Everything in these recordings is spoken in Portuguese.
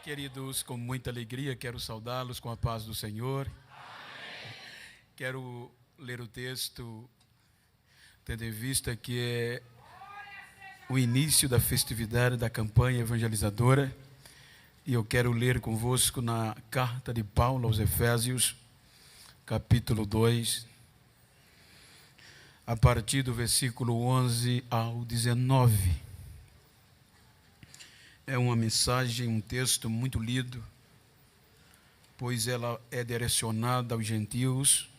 Queridos, com muita alegria, quero saudá-los com a paz do Senhor. Amém. Quero ler o texto, tendo em vista que é o início da festividade da campanha evangelizadora, e eu quero ler convosco na carta de Paulo aos Efésios, capítulo 2, a partir do versículo 11 ao 19. É uma mensagem, um texto muito lido, pois ela é direcionada aos gentios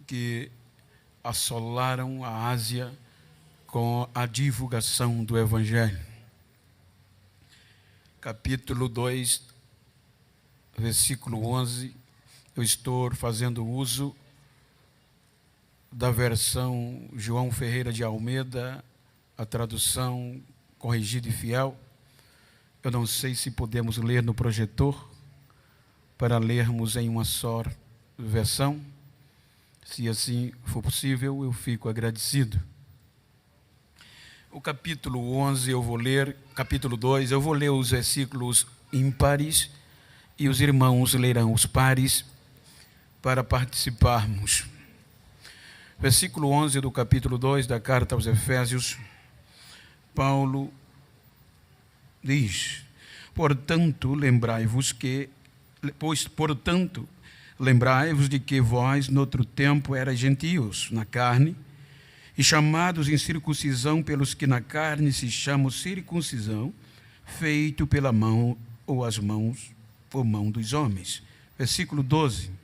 que assolaram a Ásia com a divulgação do Evangelho. Capítulo 2, versículo 11, eu estou fazendo uso da versão João Ferreira de Almeida, a tradução corrigida e fiel. Eu não sei se podemos ler no projetor, para lermos em uma só versão. Se assim for possível, eu fico agradecido. O capítulo 11 eu vou ler, capítulo 2, eu vou ler os versículos ímpares e os irmãos lerão os pares para participarmos. Versículo 11 do capítulo 2 da carta aos Efésios, Paulo diz: portanto, lembrai-vos de que vós, noutro tempo, erais gentios na carne, e chamados em circuncisão pelos que na carne se chamam circuncisão, feito pela mão ou as mãos, ou mão dos homens. Versículo 12.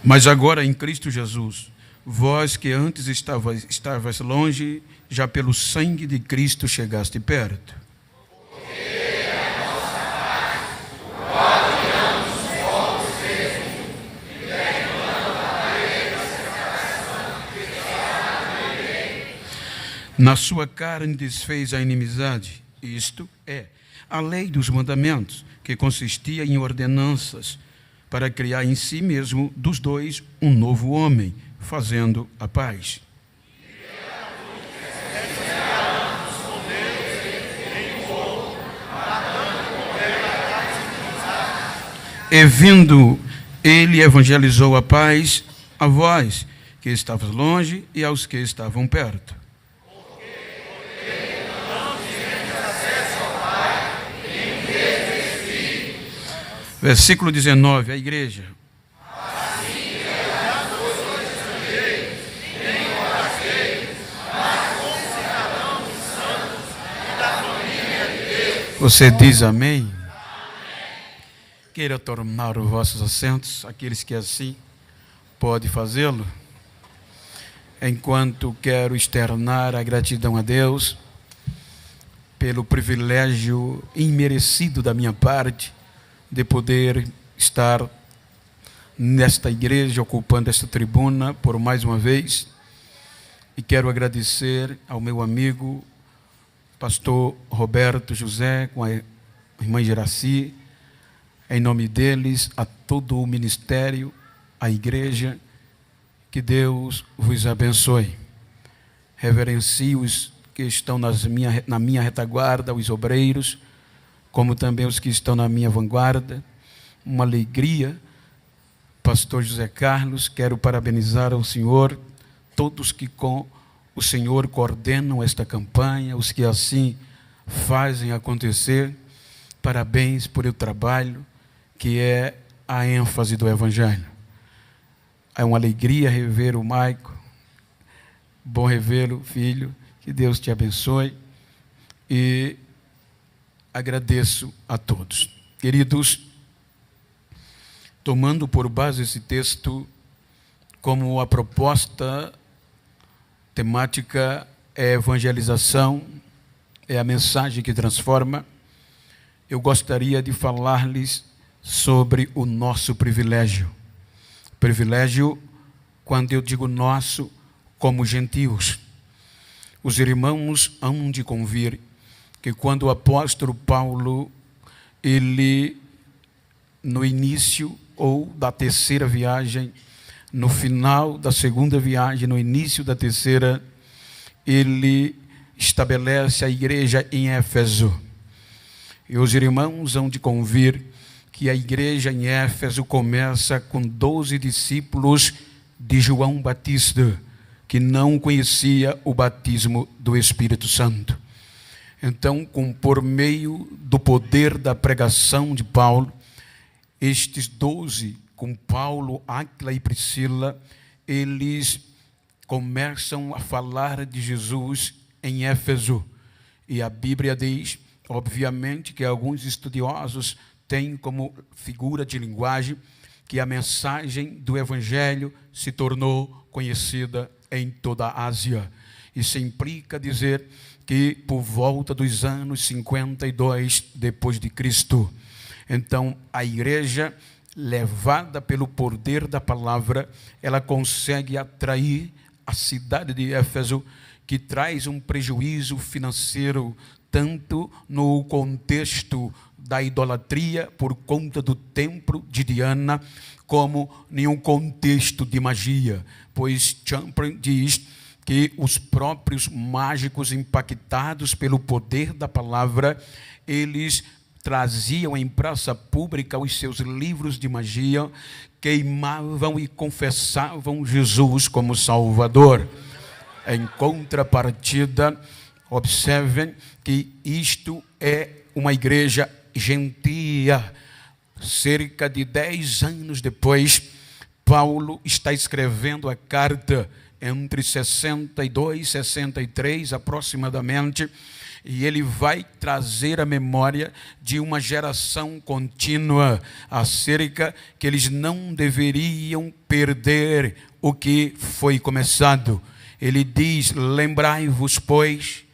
Mas agora em Cristo Jesus, vós que antes estavais longe, já pelo sangue de Cristo chegaste perto. Porque a nossa paz, o qual criamos os povos mesmos, e derramando a parede da separação que estava no meio. Na sua carne desfez a inimizade, isto é, a lei dos mandamentos, que consistia em ordenanças, para criar em si mesmo dos dois um novo homem, fazendo a paz. E vindo, ele evangelizou a paz a vós, que estavas longe, e aos que estavam perto. Versículo 19, a igreja. Assim as coisas estrangeiros, nem forasteiros, mas como cidadãos santos e da família de Deus. Você diz amém? Amém? Queira tomar os vossos assentos, aqueles que assim podem fazê-lo. Enquanto quero externar a gratidão a Deus pelo privilégio imerecido da minha parte de poder estar nesta igreja, ocupando esta tribuna por mais uma vez. E quero agradecer ao meu amigo, pastor Roberto José, com a irmã Geraci, em nome deles, a todo o ministério, a igreja, que Deus vos abençoe. Reverencio os que estão na minha retaguarda, os obreiros, como também os que estão na minha vanguarda. Uma alegria, pastor José Carlos, quero parabenizar ao senhor, todos que com o senhor coordenam esta campanha, os que assim fazem acontecer. Parabéns por o trabalho, que é a ênfase do Evangelho. É uma alegria rever o Maico, bom revê-lo, filho, que Deus te abençoe, e agradeço a todos. Queridos, tomando por base esse texto, como a proposta temática é evangelização, é a mensagem que transforma, eu gostaria de falar-lhes sobre o nosso privilégio. Privilégio, quando eu digo nosso, como gentios. Os irmãos hão de convir que quando o apóstolo Paulo, ele, no início ou da terceira viagem, no final da segunda viagem, no início da terceira, ele estabelece a igreja em Éfeso. E os irmãos hão de convir que a igreja em Éfeso começa com 12 discípulos de João Batista, que não conhecia o batismo do Espírito Santo. Então, por meio do poder da pregação de Paulo, estes 12, com Paulo, Áquila e Priscila, eles começam a falar de Jesus em Éfeso. E a Bíblia diz, obviamente, que alguns estudiosos têm como figura de linguagem que a mensagem do Evangelho se tornou conhecida em toda a Ásia. Isso implica dizer que por volta dos anos 52 depois de Cristo, então a igreja, levada pelo poder da palavra, ela consegue atrair a cidade de Éfeso, que traz um prejuízo financeiro, tanto no contexto da idolatria por conta do templo de Diana, como em um contexto de magia, pois Champlin diz que os próprios mágicos, impactados pelo poder da palavra, eles traziam em praça pública os seus livros de magia, queimavam e confessavam Jesus como Salvador. Em contrapartida, observem que isto é uma igreja gentia. Cerca de 10 anos depois, Paulo está escrevendo a carta entre 62 e 63 aproximadamente, e ele vai trazer a memória de uma geração contínua acerca que eles não deveriam perder o que foi começado. Ele diz: lembrai-vos, pois,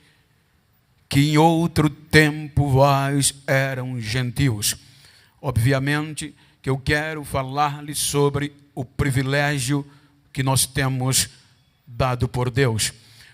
que em outro tempo vós eram gentios. Obviamente que eu quero falar-lhes sobre o privilégio que nós temos dado por Deus.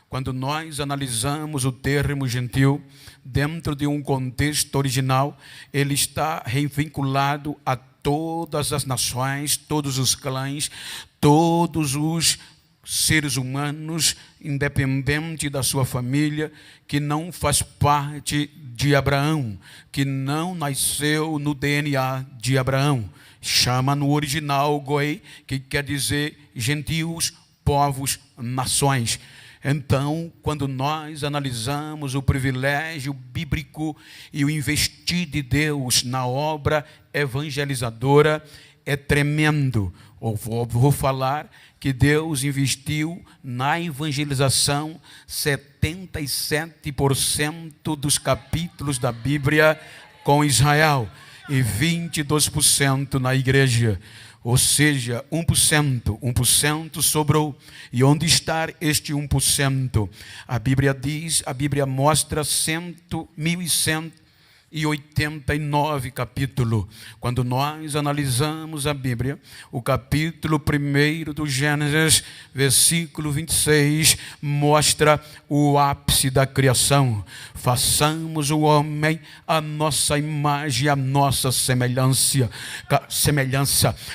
Quando nós analisamos o termo gentil dentro de um contexto original, ele está vinculado a todas as nações, todos os clãs, todos os seres humanos, independente da sua família, que não faz parte de Abraão, que não nasceu no DNA de Abraão. Chama no original goi, que quer dizer gentios, povos, nações. Então, quando nós analisamos o privilégio bíblico e o investir de Deus na obra evangelizadora, é tremendo. Vou falar que Deus investiu na evangelização 77% dos capítulos da Bíblia com Israel e 22% na igreja. Ou seja, 1% sobrou. E onde está este 1%? A Bíblia diz, a Bíblia mostra 1189 capítulos. Quando nós analisamos a Bíblia, o capítulo 1 do Gênesis, versículo 26, mostra o ápice da criação. Façamos o homem a nossa imagem, a nossa semelhança.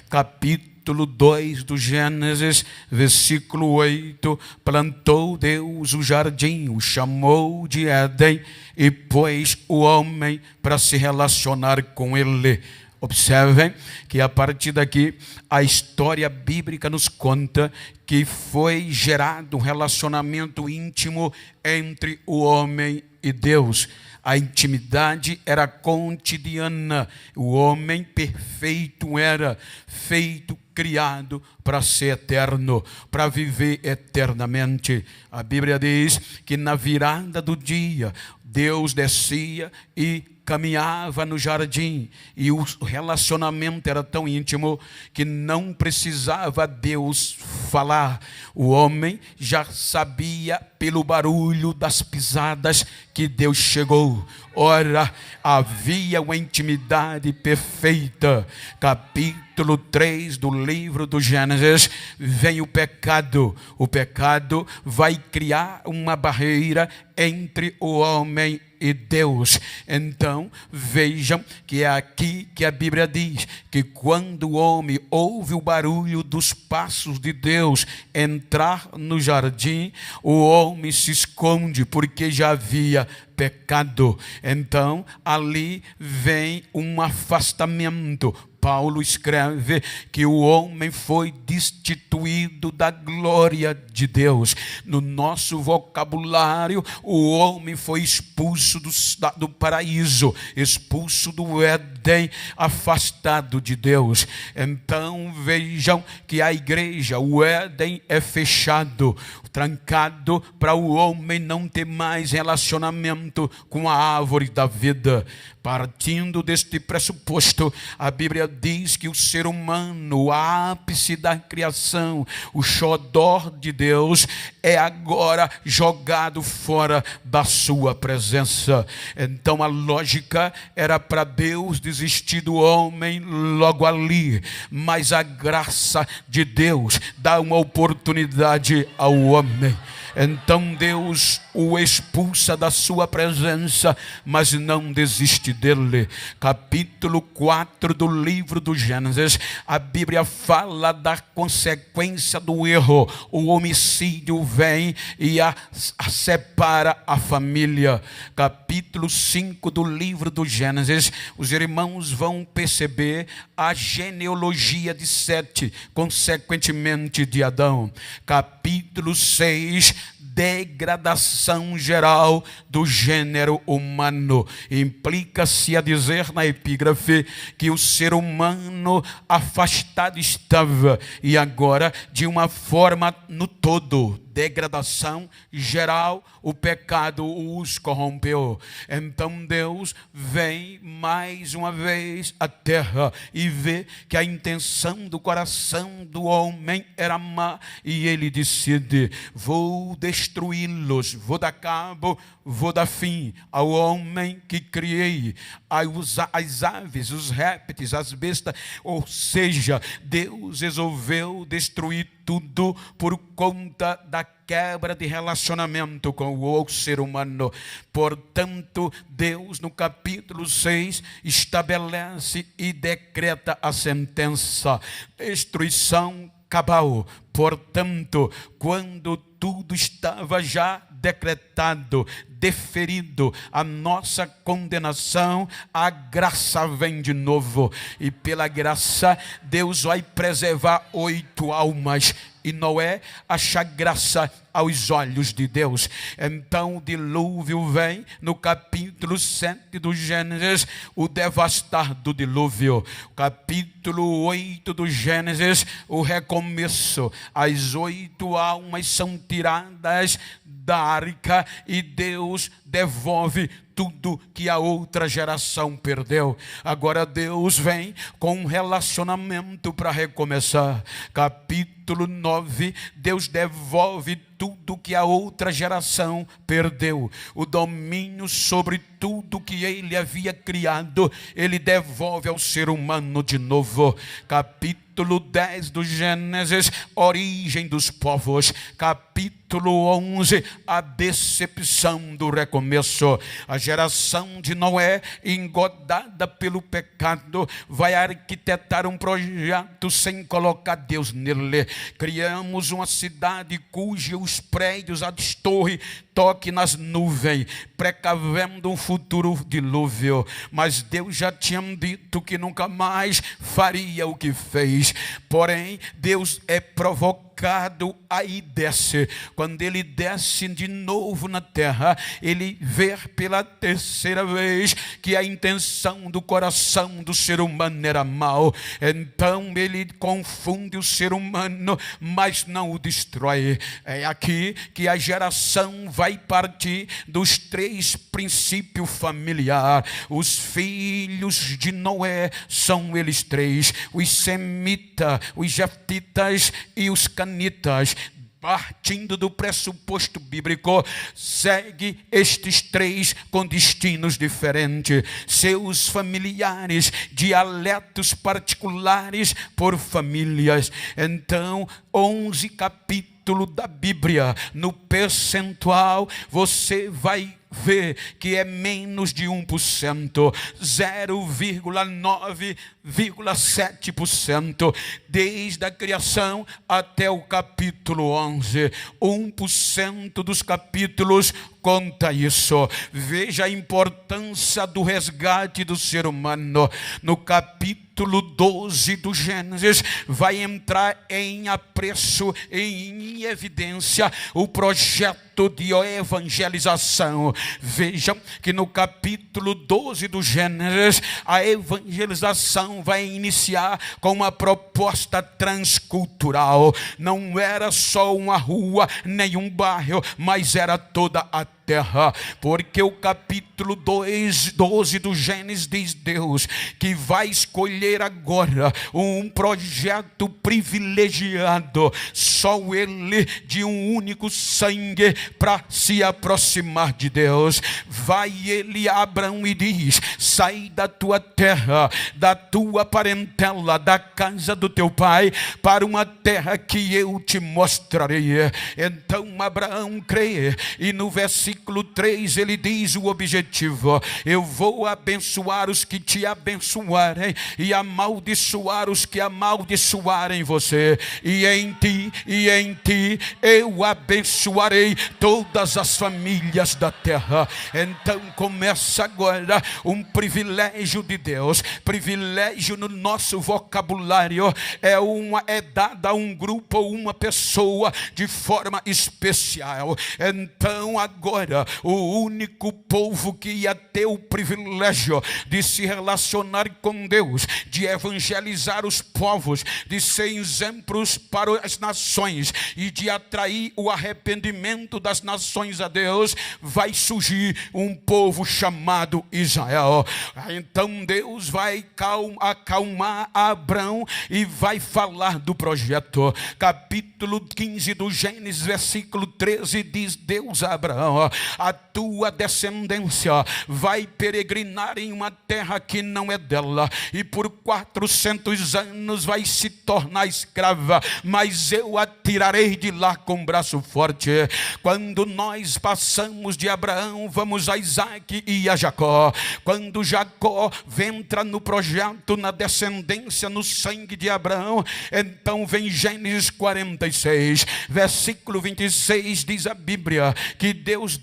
Capítulo 2 do Gênesis, versículo 8, plantou Deus o jardim, o chamou de Éden e pôs o homem para se relacionar com ele. Observem que a partir daqui a história bíblica nos conta que foi gerado um relacionamento íntimo entre o homem e Deus. A intimidade era cotidiana. O homem perfeito era feito, criado para ser eterno, para viver eternamente. A Bíblia diz que na virada do dia, Deus descia e caminhava no jardim, e o relacionamento era tão íntimo que não precisava Deus falar. O homem já sabia pelo barulho das pisadas que Deus chegou. Ora, havia uma intimidade perfeita. Capítulo 3 do livro do Gênesis, vem o pecado. O pecado vai criar uma barreira entre o homem e Deus. Então, vejam que é aqui que a Bíblia diz que quando o homem ouve o barulho dos passos de Deus entrar no jardim, o homem se esconde porque já havia pecado. Então, ali vem um afastamento. Paulo escreve que o homem foi destituído da glória de Deus. No nosso vocabulário, o homem foi expulso do paraíso, expulso do Éden, afastado de Deus. Então vejam que a igreja, o Éden é fechado, trancado, para o homem não ter mais relacionamento com a árvore da vida. Partindo deste pressuposto, a Bíblia diz que o ser humano, o ápice da criação, o xodó de Deus, é agora jogado fora da sua presença. Então a lógica era para Deus desistir do homem logo ali, mas a graça de Deus dá uma oportunidade ao homem. Então Deus o expulsa da sua presença, mas não desiste dele. Capítulo 4 do livro do Gênesis, a Bíblia fala da consequência do erro. O homicídio vem e separa a família. Capítulo 5 do livro do Gênesis, os irmãos vão perceber a genealogia de Sete, consequentemente de Adão. Capítulo 6, degradação geral do gênero humano. Implica-se a dizer na epígrafe que o ser humano afastado estava, e agora de uma forma no todo. Degradação geral, o pecado os corrompeu. Então Deus vem mais uma vez à terra e vê que a intenção do coração do homem era má, e ele decide: vou destruí-los, vou dar cabo, vou dar fim ao homem que criei, as aves, os répteis, as bestas. Ou seja, Deus resolveu destruir tudo por conta da quebra de relacionamento com o ser humano. Portanto, Deus no capítulo 6 estabelece e decreta a sentença: destruição cabal. Portanto, quando tudo estava já decretado, deferido, a nossa condenação, a graça vem de novo, e pela graça Deus vai preservar 8 almas, e Noé acha graça aos olhos de Deus. Então o dilúvio vem no capítulo 7 do Gênesis, o devastar do dilúvio. Capítulo 8 do Gênesis, o recomeço. As 8 almas são tiradas da arca e Deus devolve tudo que a outra geração perdeu. Agora Deus vem com um relacionamento para recomeçar. Capítulo 9, Deus devolve tudo que a outra geração perdeu. O domínio sobre tudo que ele havia criado, ele devolve ao ser humano de novo. Capítulo 10 do Gênesis, origem dos povos. Capítulo 11, a decepção do recomeço. A geração de Noé, engodada pelo pecado, vai arquitetar um projeto sem colocar Deus nele. Criamos uma cidade cujos prédios, as torres, toque nas nuvens, precavendo um futuro dilúvio. Mas Deus já tinha dito que nunca mais faria o que fez. Porém, Deus é provocado, aí desce. Quando ele desce de novo na terra, ele vê pela terceira vez que a intenção do coração do ser humano era mal. Então ele confunde o ser humano, mas não o destrói. É aqui que a geração vai partir dos 3 princípios familiares. Os filhos de Noé são eles 3: os semitas, os jaftitas e os canitas. partindo do pressuposto bíblico, segue estes três com destinos diferentes, seus familiares, dialetos particulares por famílias. Então, 11 capítulos da Bíblia, no percentual, você vai ver que é menos de 1%, 0,9,7%, desde a criação até o capítulo 11, 1% dos capítulos conta isso. Veja a importância do resgate do ser humano. No capítulo 12 do Gênesis, vai entrar em apreço, em evidência, o projeto de evangelização. Vejam que no capítulo 12 do Gênesis, a evangelização vai iniciar com uma proposta transcultural. Não era só uma rua, nem um bairro, mas era toda a terra, porque o capítulo 12 do Gênesis diz Deus que vai escolher agora um projeto privilegiado, só ele, de um único sangue, para se aproximar de Deus. Vai ele a Abraão e diz: sai da tua terra, da tua parentela, da casa do teu pai, para uma terra que eu te mostrarei. Então Abraão crê, e no versículo 3 ele diz o objetivo: eu vou abençoar os que te abençoarem e amaldiçoar os que amaldiçoarem você, e em ti eu abençoarei todas as famílias da terra. Então começa agora um privilégio de Deus. Privilégio no nosso vocabulário é dado a um grupo ou uma pessoa de forma especial. Então agora o único povo que ia ter o privilégio de se relacionar com Deus, de evangelizar os povos, de ser exemplos para as nações e de atrair o arrependimento das nações a Deus, vai surgir um povo chamado Israel. Então Deus vai acalmar Abraão e vai falar do projeto. Capítulo 15 do Gênesis, versículo 13, diz Deus a Abraão: a tua descendência vai peregrinar em uma terra que não é dela, e por 400 anos vai se tornar escrava, mas eu a tirarei de lá com braço forte. Quando nós passamos de Abraão, vamos a Isaac e a Jacó. Quando Jacó entra no projeto, na descendência, no sangue de Abraão, então vem Gênesis 46, versículo 26, diz a Bíblia que Deus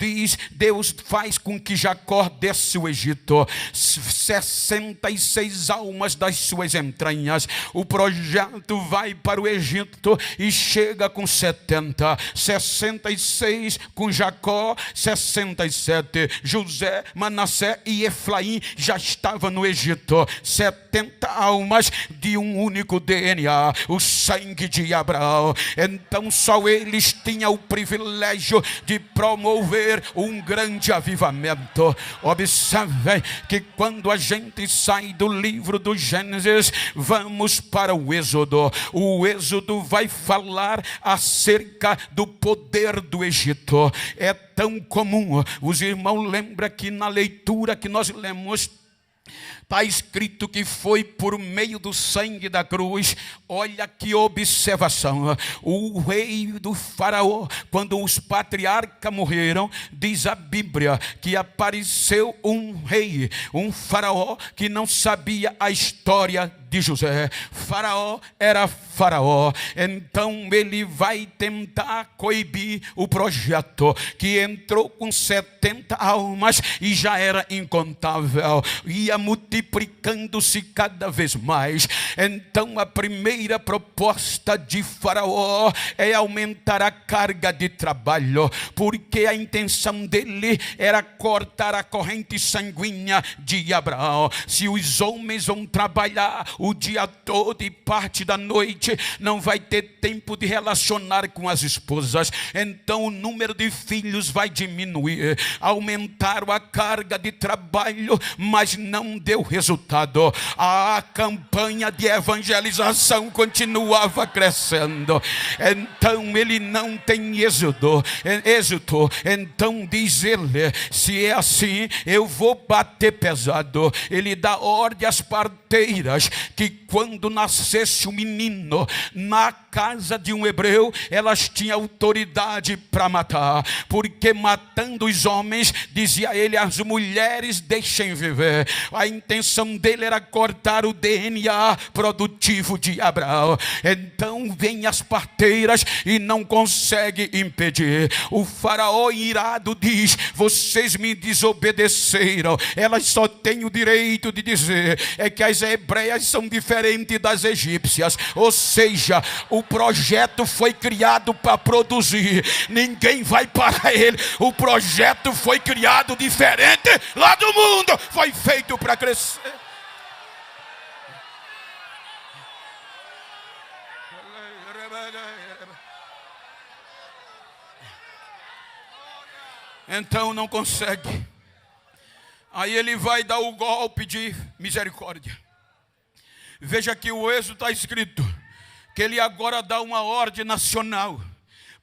faz com que Jacó desce o Egito, 66 almas das suas entranhas. O projeto vai para o Egito e chega com 70, 66 com Jacó, 67 José, Manassés e Efraim já estavam no Egito. 70 almas de um único DNA, o sangue de Abraão. Então só eles tinham o privilégio de promover um grande avivamento. Observe que quando a gente sai do livro do Gênesis, vamos para o Êxodo. O Êxodo vai falar acerca do poder do Egito. É tão comum, os irmãos lembram que na leitura que nós lemos, está escrito que foi por meio do sangue da cruz. Olha que observação. O rei do faraó, quando os patriarcas morreram, diz a Bíblia que apareceu um rei, um faraó que não sabia a história de José. Faraó era faraó. Então ele vai tentar coibir o projeto, que entrou com 70 almas e já era incontável, ia multiplicando-se cada vez mais. Então a primeira proposta de Faraó é aumentar a carga de trabalho, porque a intenção dele era cortar a corrente sanguínea de Abraão. Se os homens vão trabalhar o dia todo e parte da noite, não vai ter tempo de relacionar com as esposas. Então o número de filhos vai diminuir, aumentaram a carga de trabalho, mas não deu resultado. A campanha de evangelização continuava crescendo, então ele não tem êxito. Então diz ele: se é assim, eu vou bater pesado. Ele dá ordem às parteiras que quando nascesse um menino na casa de um hebreu, elas tinham autoridade para matar, porque matando os homens, dizia ele, as mulheres deixem viver. A intenção dele era cortar o DNA produtivo de Abraão. Então vem as parteiras e não consegue impedir. O faraó irado diz: vocês me desobedeceram. Elas só têm o direito de dizer é que as hebreias são diferentes das egípcias, ou seja, o projeto foi criado para produzir, ninguém vai parar ele. O projeto foi criado diferente lá do mundo, foi feito para crescer. Então não consegue. Aí ele vai dar o golpe de misericórdia. Veja que o êxodo está escrito que ele agora dá uma ordem nacional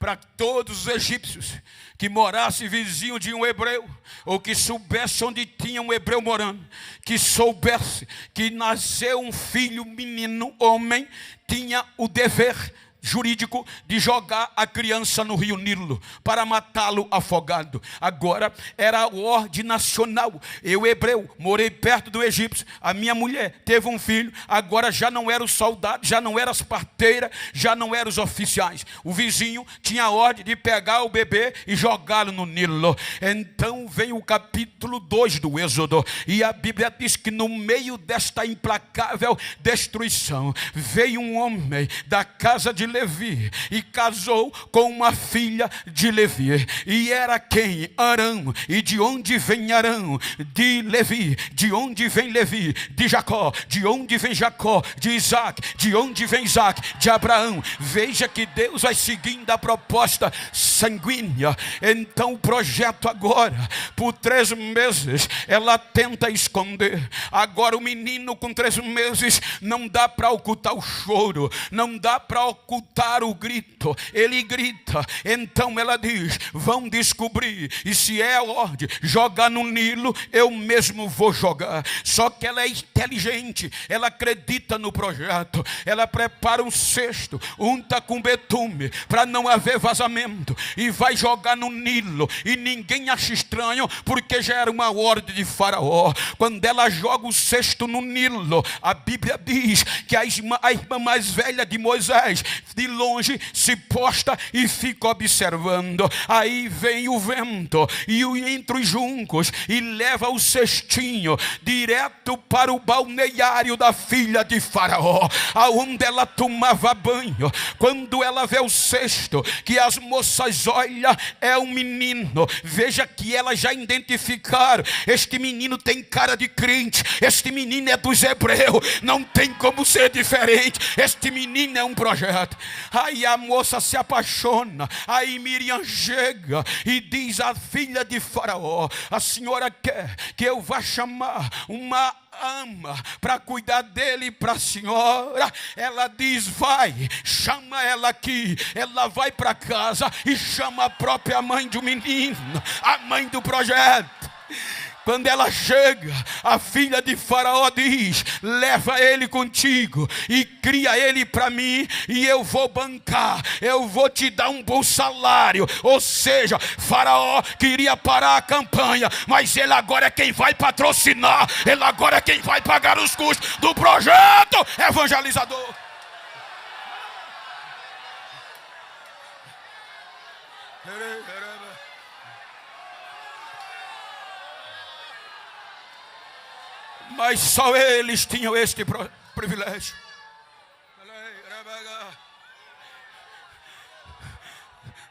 para todos os egípcios que morasse vizinho de um hebreu, ou que soubesse onde tinha um hebreu morando, que soubesse que nasceu um filho menino, homem, tinha o dever jurídico de jogar a criança no rio Nilo para matá-lo afogado. Agora era a ordem nacional. Eu, hebreu, morei perto do egípcio, a minha mulher teve um filho, agora já não eram os soldados, já não eram as parteiras, já não eram os oficiais. O vizinho tinha a ordem de pegar o bebê e jogá-lo no Nilo. Então vem o capítulo 2 do Êxodo, e a Bíblia diz que no meio desta implacável destruição, veio um homem da casa de Levi e casou com uma filha de Levi. E era quem? Arão. E de onde vem Arão? De Levi. De onde vem Levi? De Jacó. De onde vem Jacó? De Isaac. De onde vem Isaac? De Abraão. Veja que Deus vai seguindo a proposta sanguínea. Então o projeto agora, por 3 meses, ela tenta esconder. Agora o menino com 3 meses, não dá para ocultar o choro, não dá para ocultar o grito. Ele grita. Então ela diz: vão descobrir, e se é a ordem jogar no Nilo, eu mesmo vou jogar. Só que ela é inteligente, ela acredita no projeto. Ela prepara um cesto, unta com betume para não haver vazamento, e vai jogar no Nilo. E ninguém acha estranho, porque já era uma ordem de Faraó. Quando ela joga o cesto no Nilo, a Bíblia diz que a irmã mais velha de Moisés de longe se posta e fica observando. Aí vem o vento e entre os juncos e leva o cestinho direto para o balneário da filha de Faraó, aonde ela tomava banho. Quando ela vê o cesto, que as moças olham, é um menino. Veja que elas já identificaram: este menino tem cara de crente, este menino é dos hebreus, não tem como ser diferente, este menino é um projeto. Aí a moça se apaixona. Aí Miriam chega e diz à filha de Faraó: a senhora quer que eu vá chamar uma ama para cuidar dele para a senhora? Ela diz: vai, chama ela aqui. Ela vai para casa e chama a própria mãe do menino, a mãe do projeto. Quando ela chega, a filha de Faraó diz: leva ele contigo e cria ele para mim, e eu vou bancar, eu vou te dar um bom salário. Ou seja, Faraó queria parar a campanha, mas ele agora é quem vai patrocinar, ele agora é quem vai pagar os custos do projeto evangelizador. Mas só eles tinham este privilégio.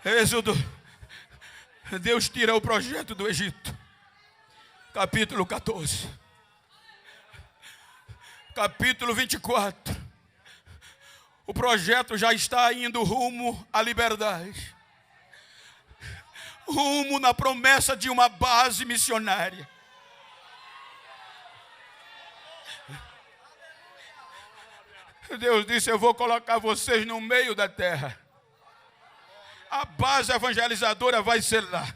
Êxodo. Deus tira o projeto do Egito. Capítulo 14. capítulo 24. O projeto já está indo rumo à liberdade, rumo na promessa de uma base missionária. Deus disse: eu vou colocar vocês no meio da terra. A base evangelizadora vai ser lá.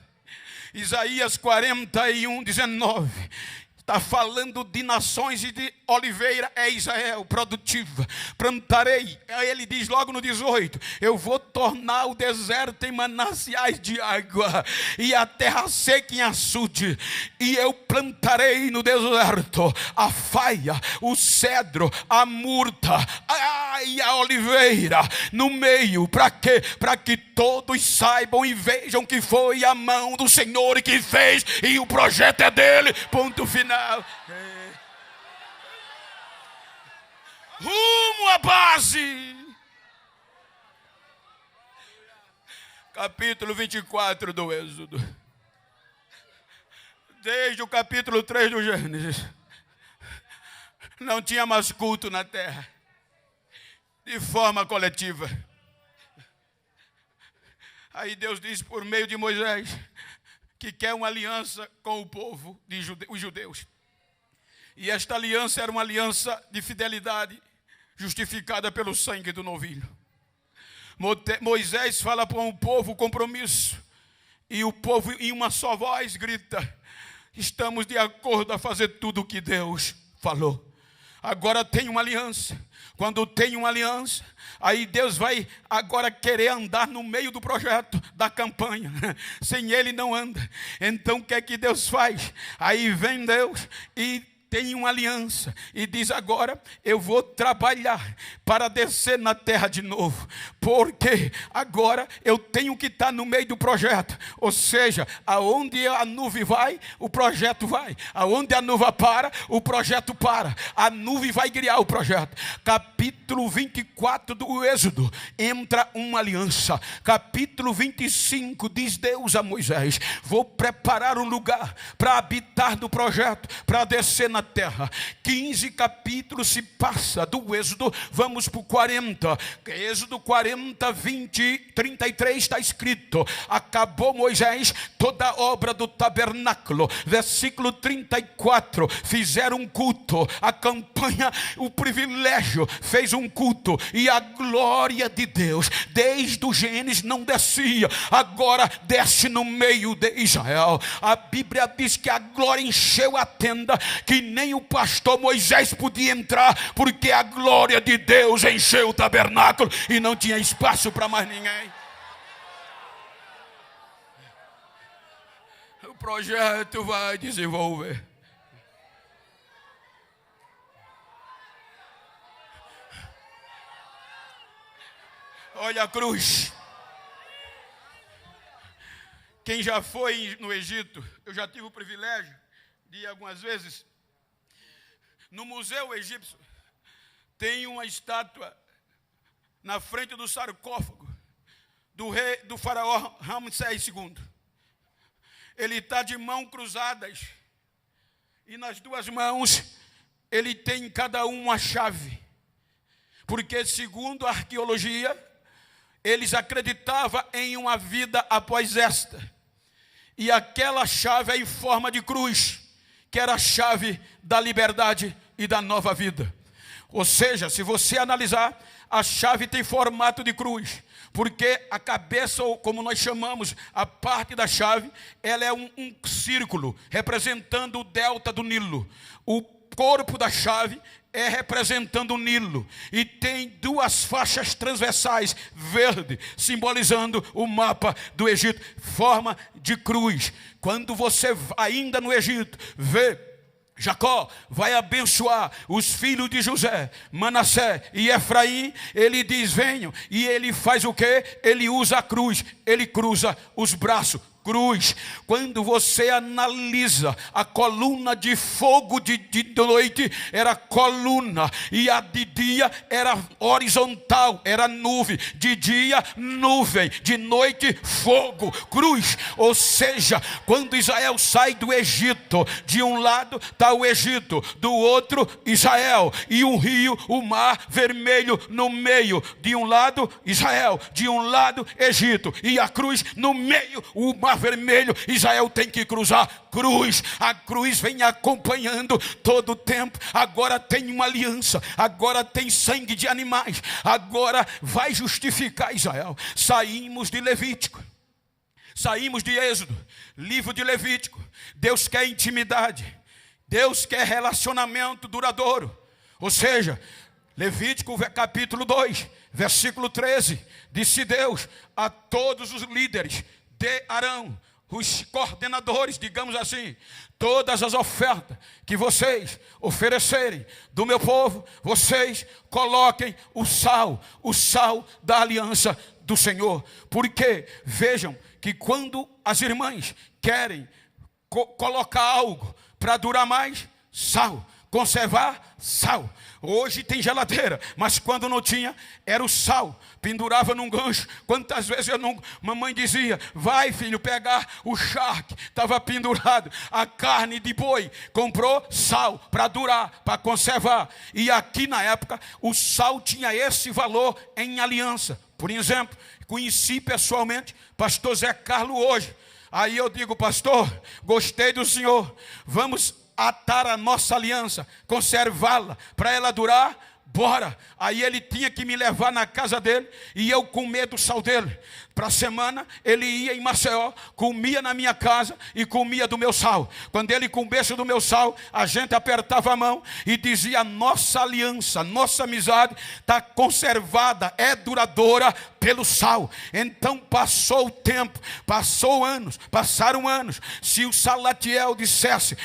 Isaías 41, 19. Está falando de nações e de oliveira é Israel, produtiva. Plantarei, ele diz logo no 18, eu vou tornar o deserto em mananciais de água, e a terra seca em açude. E eu plantarei no deserto a faia, o cedro, a murta e a oliveira no meio. Para quê? Para que todos saibam e vejam que foi a mão do Senhor que fez, e o projeto é dele, ponto final. Rumo à base. Capítulo 24 do Êxodo. Desde o capítulo 3 do Gênesis, não tinha mais culto na terra, de forma coletiva. Aí Deus diz por meio de Moisés que quer uma aliança com o povo, os judeus. E esta aliança era uma aliança de fidelidade, justificada pelo sangue do novilho. Moisés fala para o povo o compromisso, e o povo em uma só voz grita: estamos de acordo a fazer tudo o que Deus falou. Agora tem uma aliança. Quando tem uma aliança, aí Deus vai agora querer andar no meio do projeto, da campanha. Sem ele não anda. Então o que é que Deus faz? Aí vem Deus e tem uma aliança e diz: agora eu vou trabalhar para descer na terra de novo, porque agora eu tenho que estar no meio do projeto. Ou seja, aonde a nuvem vai, o projeto vai. Aonde a nuvem para, o projeto para. A nuvem vai criar o projeto. Capítulo 24 do Êxodo, entra uma aliança. Capítulo 25 diz Deus a Moisés: vou preparar um lugar para habitar do projeto, para descer na terra. 15 capítulos se passa do Êxodo, vamos para o 40. Êxodo 40, 20, 33 está escrito: acabou Moisés toda a obra do tabernáculo. Versículo 34, fizeram um culto. A campanha, o privilégio, fez um culto, e a glória de Deus desde o Gênesis não descia, agora desce no meio de Israel. A Bíblia diz que a glória encheu a tenda, que nem o pastor Moisés podia entrar, porque a glória de Deus encheu o tabernáculo e não tinha espaço para mais ninguém. O projeto vai desenvolver. Olha a cruz. Quem já foi no Egito, eu já tive o privilégio de ir algumas vezes. No Museu Egípcio tem uma estátua na frente do sarcófago do faraó Ramsés II. Ele está de mãos cruzadas, e nas duas mãos ele tem em cada uma chave, porque segundo a arqueologia eles acreditavam em uma vida após esta, e aquela chave é em forma de cruz, que era a chave da liberdade e da nova vida. Ou seja, se você analisar, a chave tem formato de cruz, porque a cabeça, ou como nós chamamos, a parte da chave, ela é um círculo, representando o delta do Nilo. O corpo da chave é representando o Nilo, e tem duas faixas transversais, verde, simbolizando o mapa do Egito, forma de cruz. Quando você ainda no Egito vê Jacó vai abençoar os filhos de José, Manassés e Efraim, ele diz: venham, e ele faz o quê? Ele usa a cruz, ele cruza os braços, cruz. Quando você analisa a coluna de fogo de noite, era coluna, e a de dia era horizontal, era nuvem, de dia nuvem, de noite fogo, cruz. Ou seja, quando Israel sai do Egito, de um lado está o Egito, do outro Israel, e um rio, o mar vermelho no meio, de um lado Israel, de um lado Egito, e a cruz no meio, o mar vermelho. Israel tem que cruzar, cruz, a cruz vem acompanhando todo o tempo. Agora tem uma aliança, agora tem sangue de animais, agora vai justificar Israel. Saímos de Levítico, saímos de Êxodo, livro de Levítico. Deus quer intimidade, Deus quer relacionamento duradouro. Ou seja, Levítico capítulo 2, versículo 13, disse Deus a todos os líderes de Arão, os coordenadores, digamos assim: todas as ofertas que vocês oferecerem do meu povo, vocês coloquem o sal da aliança do Senhor. Porque vejam que quando as irmãs querem colocar algo para durar mais, sal, conservar, sal. Hoje tem geladeira, mas quando não tinha, era o sal, pendurava num gancho. Quantas vezes mamãe dizia: vai filho pegar o charque, estava pendurado, a carne de boi, comprou sal para durar, para conservar. E aqui na época o sal tinha esse valor em aliança. Por exemplo, conheci pessoalmente pastor Zé Carlos hoje. Aí eu digo: pastor, gostei do senhor, vamos atar a nossa aliança, conservá-la, para ela durar, bora. Aí ele tinha que me levar na casa dele, e eu comer do sal dele. Para a semana, ele ia em Maceió, comia na minha casa e comia do meu sal. Quando ele comesse do meu sal, a gente apertava a mão e dizia: nossa aliança, nossa amizade está conservada, é duradoura pelo sal. Então passou o tempo, passaram anos. Se o Salatiel dissesse: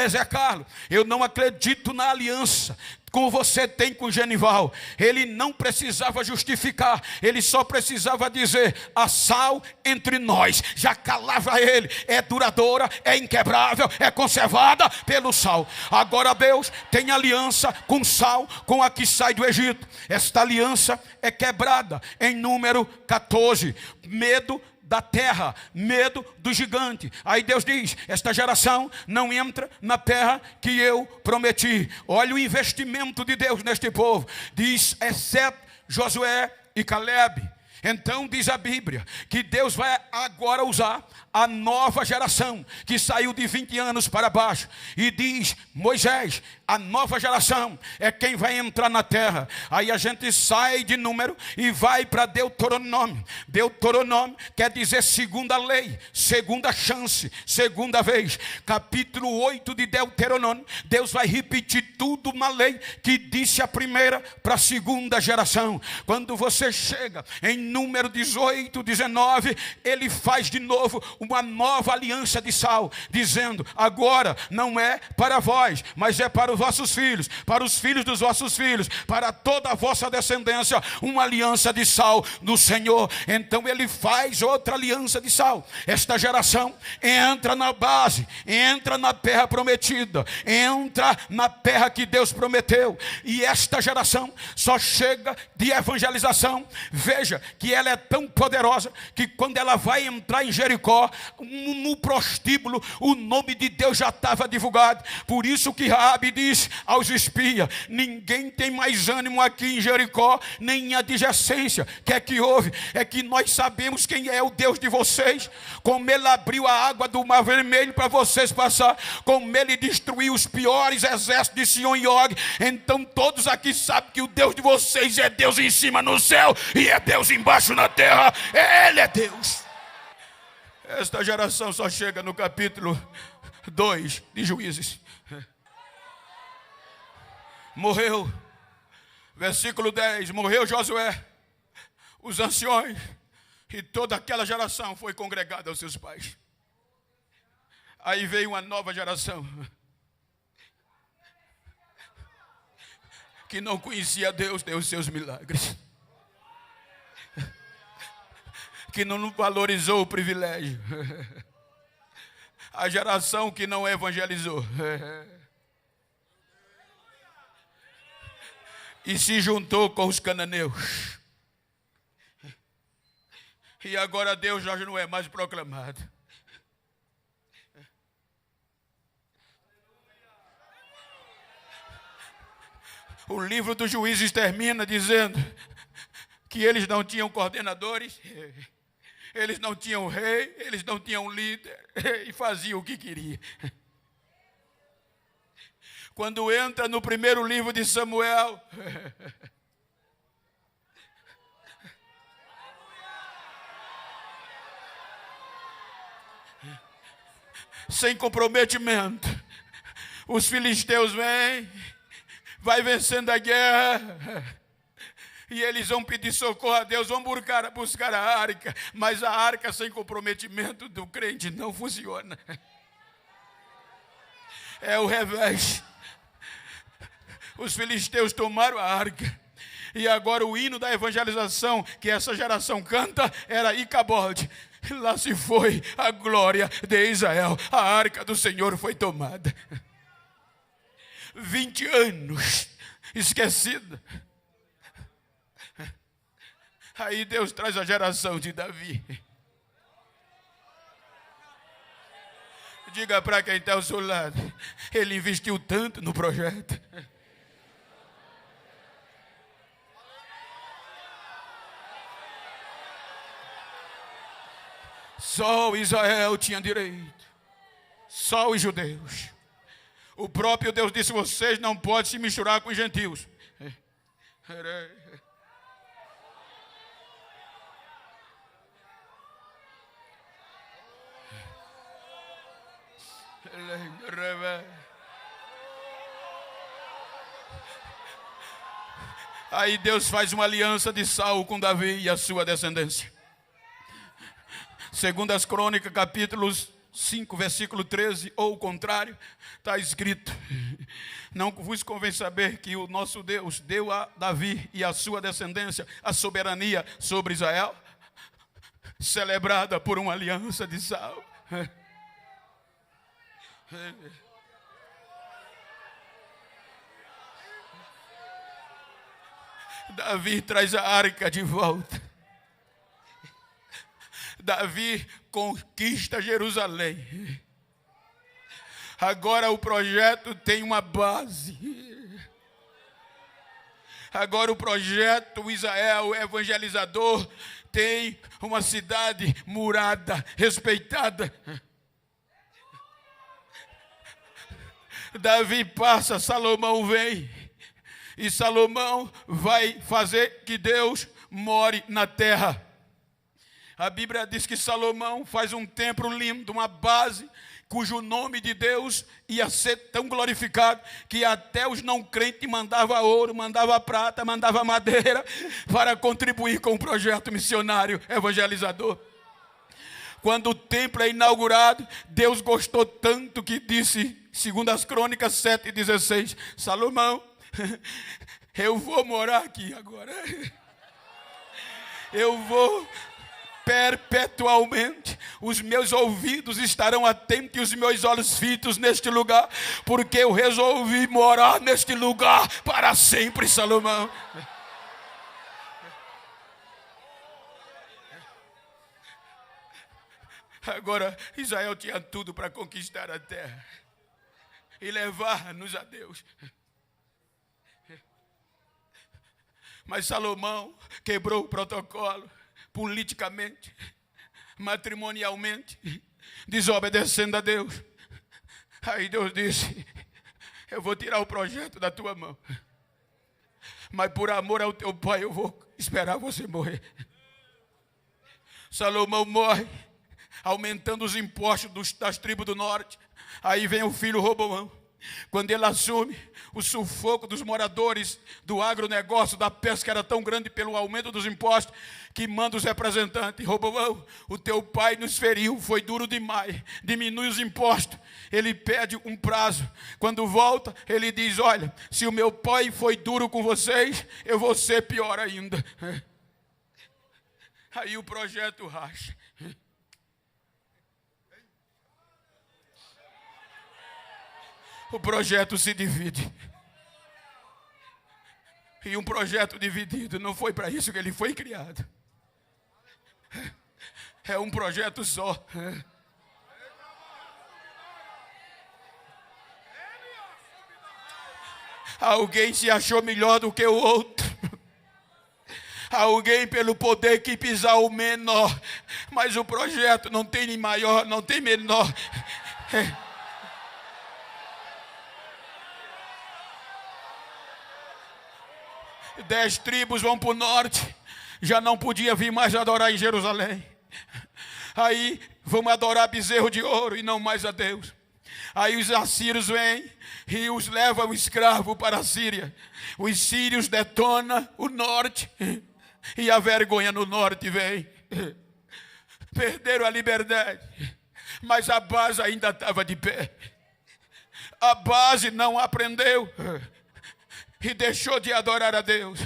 Zé Carlos, eu não acredito na aliança como você tem com Genival, ele não precisava justificar, ele só precisava dizer: há sal entre nós. Já calava ele, é duradoura, é inquebrável, é conservada pelo sal. Agora Deus tem aliança com sal, com a que sai do Egito. Esta aliança é quebrada em número 14, medo da terra, medo do gigante. Aí Deus diz: esta geração não entra na terra que eu prometi. Olha o investimento de Deus neste povo. Diz: exceto Josué e Caleb. Então diz a Bíblia que Deus vai agora usar a nova geração que saiu de 20 anos para baixo. E diz Moisés: a nova geração é quem vai entrar na terra. Aí a gente sai de Número e vai para Deuteronômio. Deuteronômio quer dizer segunda lei, segunda chance, segunda vez. Capítulo 8 de Deuteronômio, Deus vai repetir tudo na lei que disse a primeira para a segunda geração. Quando você chega em Número 18, 19, ele faz de novo uma nova aliança de sal, dizendo: agora não é para vós, mas é para os vossos filhos, para os filhos dos vossos filhos, para toda a vossa descendência, uma aliança de sal do Senhor. Então ele faz outra aliança de sal. Esta geração entra na base, entra na terra prometida, entra na terra que Deus prometeu. E esta geração só chega de evangelização. Veja que ela é tão poderosa que quando ela vai entrar em Jericó, no prostíbulo, o nome de Deus já estava divulgado. Por isso que Raabe diz aos espias: ninguém tem mais ânimo aqui em Jericó, nem em adjacência. O que é que houve? É que nós sabemos quem é o Deus de vocês, como ele abriu a água do Mar Vermelho para vocês passar, como ele destruiu os piores exércitos de Sion e Og. Então todos aqui sabem que o Deus de vocês é Deus em cima no céu e é Deus embaixo na terra. Ele é Deus. Esta geração só chega no capítulo 2 de Juízes. Morreu, versículo 10, morreu Josué, os anciões, e toda aquela geração foi congregada aos seus pais. Aí veio uma nova geração, que não conhecia Deus, nem os seus milagres, que não valorizou o privilégio, a geração que não evangelizou e se juntou com os cananeus. E agora Deus já não é mais proclamado. O livro dos Juízes termina dizendo que eles não tinham coordenadores, eles não tinham rei, eles não tinham líder, e faziam o que queriam. Quando entra no primeiro livro de Samuel, sem comprometimento, os filisteus vêm, vai vencendo a guerra, e eles vão pedir socorro a Deus, vão buscar a arca, mas a arca sem comprometimento do crente não funciona. É o revés. Os filisteus tomaram a arca, e agora o hino da evangelização que essa geração canta era Icabode. Lá se foi a glória de Israel, a arca do Senhor foi tomada. 20 anos esquecida. Aí Deus traz a geração de Davi. Diga para quem está ao seu lado, ele investiu tanto no projeto. Só Israel tinha direito, só os judeus. O próprio Deus disse: vocês não podem se misturar com os gentios. Aí Deus faz uma aliança de Saul com Davi e a sua descendência. Segundo as Crônicas, capítulos 5, versículo 13, ou o contrário, está escrito: não vos convém saber que o nosso Deus deu a Davi e a sua descendência a soberania sobre Israel, celebrada por uma aliança de Saul. Davi traz a arca de volta. Davi conquista Jerusalém. Agora o projeto tem uma base. Agora o projeto Israel evangelizador tem uma cidade murada, respeitada. Davi passa, Salomão vem. E Salomão vai fazer que Deus more na terra. A Bíblia diz que Salomão faz um templo lindo, uma base, cujo nome de Deus ia ser tão glorificado que até os não crentes mandavam ouro, mandava prata, mandava madeira para contribuir com o projeto missionário evangelizador. Quando o templo é inaugurado, Deus gostou tanto que disse, segundo as Crônicas 7:16, Salomão, eu vou morar aqui agora. Eu vou perpetualmente, os meus ouvidos estarão atentos e os meus olhos fitos neste lugar, porque eu resolvi morar neste lugar para sempre, Salomão. Agora, Israel tinha tudo para conquistar a terra e levar-nos a Deus. Mas Salomão quebrou o protocolo, politicamente, matrimonialmente, desobedecendo a Deus. Aí Deus disse, eu vou tirar o projeto da tua mão, mas por amor ao teu pai eu vou esperar você morrer. Salomão morre, aumentando os impostos das tribos do norte. Aí vem o filho Roboão. Quando ele assume, o sufoco dos moradores do agronegócio, da pesca, era tão grande pelo aumento dos impostos, que manda os representantes, Roboão, o teu pai nos feriu, foi duro demais, diminui os impostos. Ele pede um prazo. Quando volta, ele diz, olha, se o meu pai foi duro com vocês, eu vou ser pior ainda. Aí o projeto racha. O projeto se divide. E um projeto dividido não foi para isso que ele foi criado. É um projeto só. Alguém se achou melhor do que o outro. Alguém pelo poder que pisar o menor. Mas o projeto não tem nem maior, não tem menor. 10 tribos vão para o norte. Já não podia vir mais adorar em Jerusalém. Aí vamos adorar bezerro de ouro e não mais a Deus. Aí os assírios vêm e os levam escravo para a Síria. Os sírios detonam o norte e a vergonha no norte vem. Perderam a liberdade, mas a base ainda estava de pé. A base não aprendeu e deixou de adorar a Deus.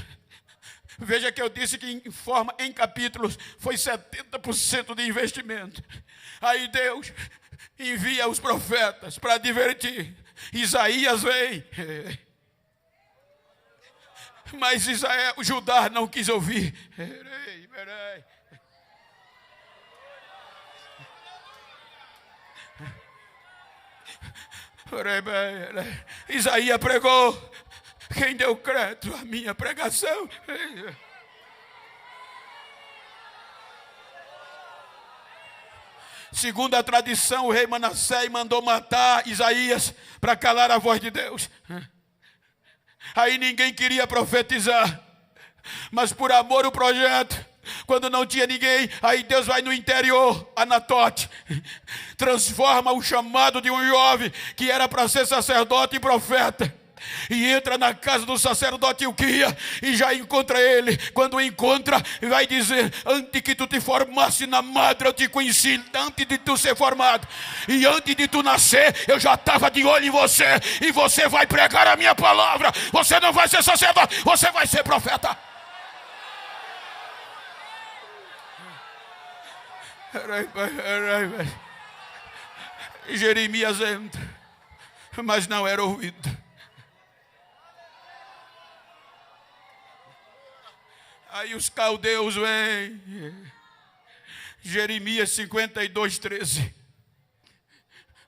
Veja que eu disse que em capítulos foi 70% de investimento. Aí Deus envia os profetas para advertir. Isaías vem. Mas Judá não quis ouvir. Isaías pregou. Quem deu crédito à minha pregação? Segundo a tradição, o rei Manassés mandou matar Isaías para calar a voz de Deus. Aí ninguém queria profetizar, mas por amor ao projeto, quando não tinha ninguém, aí Deus vai no interior, Anatote, transforma o chamado de um jovem que era para ser sacerdote e profeta. E entra na casa do sacerdote Ilquia e já encontra ele. Quando encontra, vai dizer: antes que tu te formasse na madre, eu te conheci. Antes de tu ser formado e antes de tu nascer, eu já estava de olho em você. E você vai pregar a minha palavra. Você não vai ser sacerdote, você vai ser profeta. Jeremias entra, mas não era ouvido. Aí os caldeus vêm. Jeremias 52:13.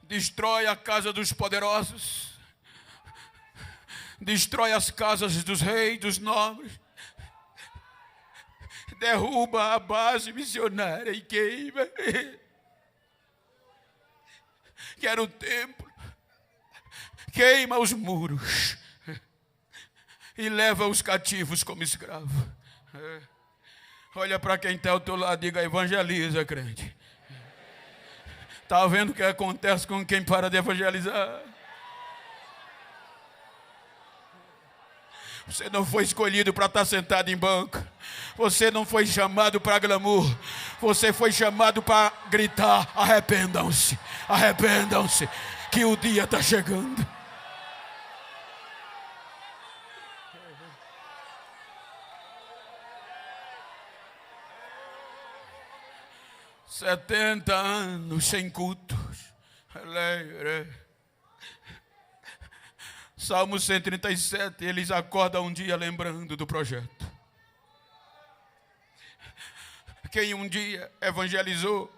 Destrói a casa dos poderosos. Destrói as casas dos reis, dos nobres. Derruba a base missionária e queima. Que era o templo. Queima os muros. E leva os cativos como escravos. Olha para quem está ao teu lado, diga: evangeliza, crente. Está vendo o que acontece com quem para de evangelizar? Você não foi escolhido para estar sentado em banco. Você não foi chamado para glamour. Você foi chamado para gritar: arrependam-se, arrependam-se, que o dia está chegando. Setenta anos sem cultos. Salmo 137, eles acordam um dia lembrando do projeto. Quem um dia evangelizou,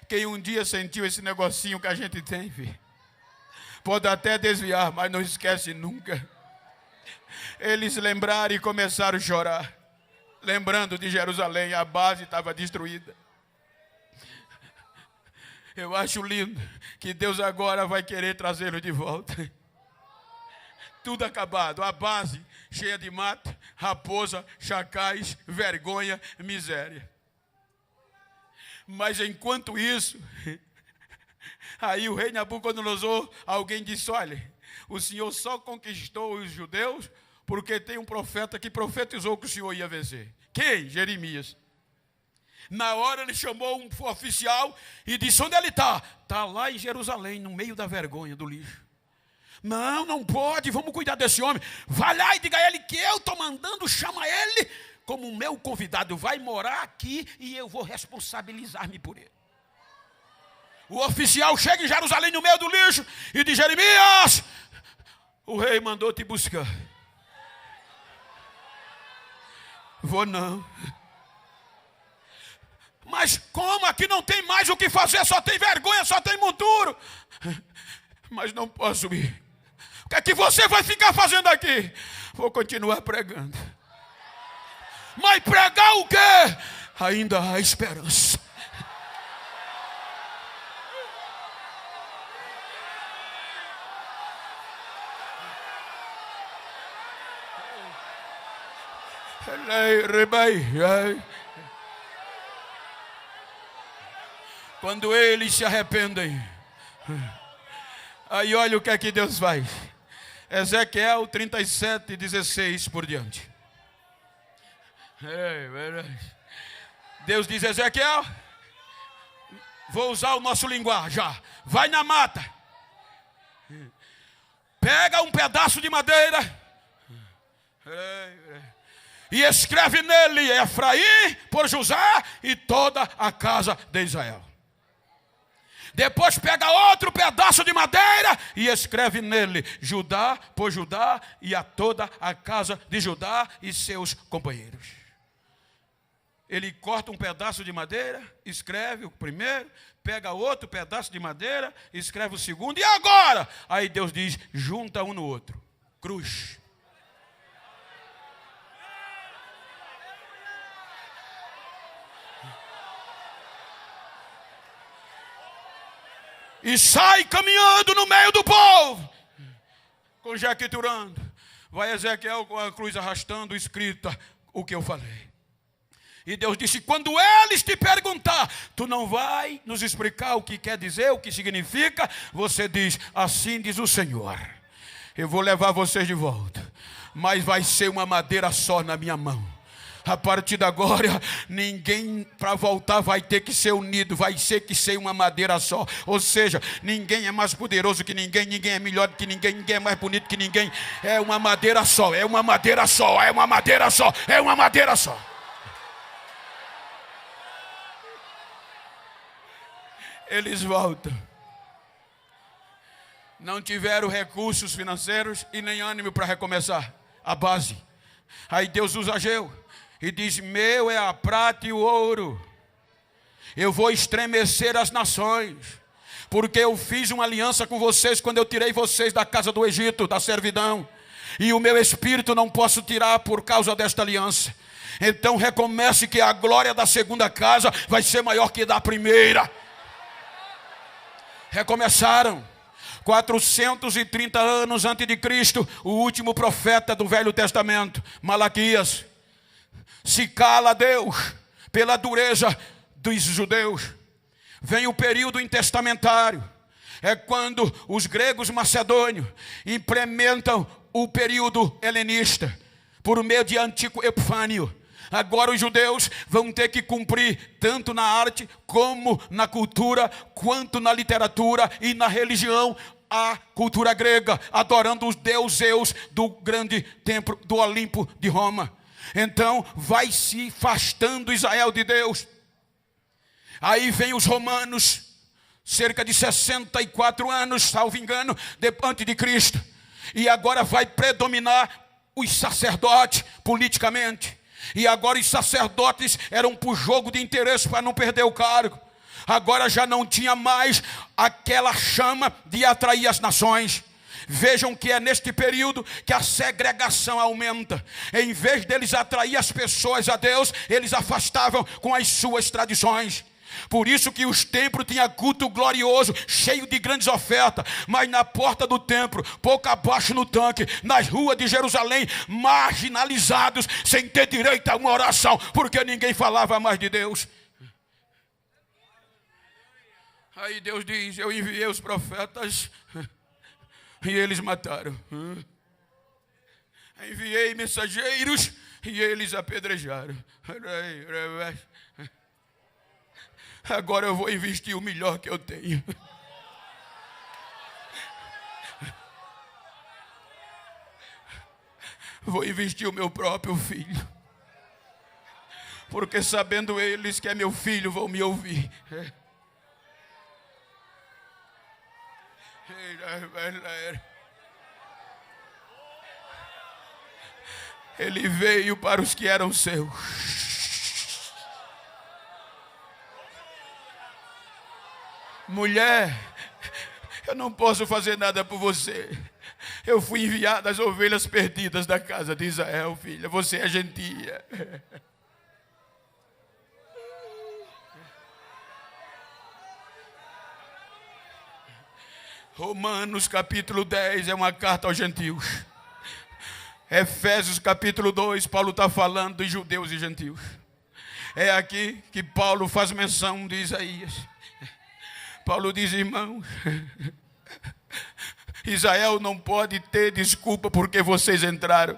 quem um dia sentiu esse negocinho que a gente tem, pode até desviar, mas não esquece nunca. Eles lembraram e começaram a chorar, lembrando de Jerusalém, a base estava destruída. Eu acho lindo que Deus agora vai querer trazê-lo de volta. Tudo acabado, a base cheia de mato, raposa, chacais, vergonha, miséria. Mas enquanto isso, aí o rei Nabucodonosor, alguém disse: olha, o Senhor só conquistou os judeus porque tem um profeta que profetizou que o Senhor ia vencer. Quem? Jeremias. Na hora ele chamou um oficial e disse: onde ele está? Está lá em Jerusalém, no meio da vergonha, do lixo. Não, não pode, vamos cuidar desse homem. Vai lá e diga a ele que eu estou mandando, chama ele como meu convidado vai morar aqui e eu vou responsabilizar-me por ele. O oficial chega em Jerusalém no meio do lixo e diz: Jeremias, o rei mandou te buscar. Vou não. Mas como aqui não tem mais o que fazer, só tem vergonha, só tem monturo. Mas não posso ir. O que é que você vai ficar fazendo aqui? Vou continuar pregando. Mas pregar o quê? Ainda há esperança. Quando eles se arrependem, aí olha o que é que Deus faz. Ezequiel 37, 16 por diante. Deus diz: Ezequiel, vou usar o nosso linguajar. Vai na mata, pega um pedaço de madeira e escreve nele Efraim por José e toda a casa de Israel. Depois pega outro pedaço de madeira e escreve nele Judá por Judá e a toda a casa de Judá e seus companheiros. Ele corta um pedaço de madeira, escreve o primeiro, pega outro pedaço de madeira, escreve o segundo. E agora? Aí Deus diz: junta um no outro. Cruz. E sai caminhando no meio do povo, conjecturando. Vai Ezequiel com a cruz arrastando, escrita o que eu falei. E Deus disse: quando eles te perguntar, tu não vai nos explicar o que quer dizer, o que significa. Você diz: assim diz o Senhor, eu vou levar vocês de volta, mas vai ser uma madeira só na minha mão. A partir de agora, ninguém para voltar vai ter que ser unido, vai ter que ser uma madeira só. Ou seja, ninguém é mais poderoso que ninguém, ninguém é melhor que ninguém, ninguém é mais bonito que ninguém. É uma madeira só, é uma madeira só, é uma madeira só, é uma madeira só. Eles voltam. Não tiveram recursos financeiros e nem ânimo para recomeçar a base. Aí Deus usa Ageu e diz: meu é a prata e o ouro. Eu vou estremecer as nações, porque eu fiz uma aliança com vocês quando eu tirei vocês da casa do Egito, da servidão. E o meu espírito não posso tirar por causa desta aliança. Então recomece, que a glória da segunda casa vai ser maior que da primeira. Recomeçaram. 430 anos antes de Cristo, o último profeta do Velho Testamento, Malaquias, se cala a Deus pela dureza dos judeus. Vem o período intestamentário. É quando os gregos macedônios implementam o período helenista por meio de Antíoco Epifânio. Agora os judeus vão ter que cumprir tanto na arte como na cultura, quanto na literatura e na religião, a cultura grega, adorando os deus Zeus do grande templo do Olimpo de Roma. Então vai se afastando Israel de Deus. Aí vem os romanos, cerca de 64 anos, salvo engano, antes de Cristo. E agora vai predominar os sacerdotes politicamente. E agora os sacerdotes eram por jogo de interesse para não perder o cargo. Agora já não tinha mais aquela chama de atrair as nações. Vejam que é neste período que a segregação aumenta. Em vez deles atrair as pessoas a Deus, eles afastavam com as suas tradições. Por isso que os templos tinham culto glorioso, cheio de grandes ofertas. Mas na porta do templo, pouco abaixo no tanque, nas ruas de Jerusalém, marginalizados, sem ter direito a uma oração, porque ninguém falava mais de Deus. Aí Deus diz: eu enviei os profetas e eles mataram. Enviei mensageiros e eles apedrejaram. Agora eu vou investir o melhor que eu tenho. Vou investir o meu próprio filho. porque sabendo eles que é meu filho, vão me ouvir. Ele veio para os que eram seus. Mulher, eu não posso fazer nada por você. Eu fui enviado às ovelhas perdidas da casa de Israel, filha. Você é gentia. Romanos capítulo 10 é uma carta aos gentios. Efésios capítulo 2, Paulo está falando dos judeus e gentios. É aqui que Paulo faz menção de Isaías. Paulo diz, irmãos, Israel não pode ter desculpa porque vocês entraram.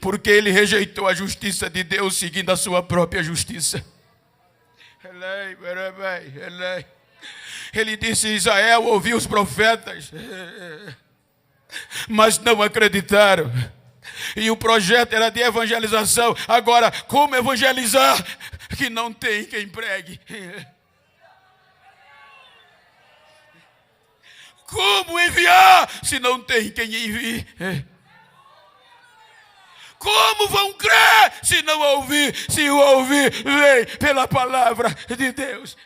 Porque ele rejeitou a justiça de Deus seguindo a sua própria justiça. Ele disse, Israel ouviu os profetas, mas não acreditaram. E o projeto era de evangelização. Agora, como evangelizar que não tem quem pregue? Como enviar se não tem quem envie? Como vão crer se não ouvir? Se o ouvir vem pela palavra de Deus.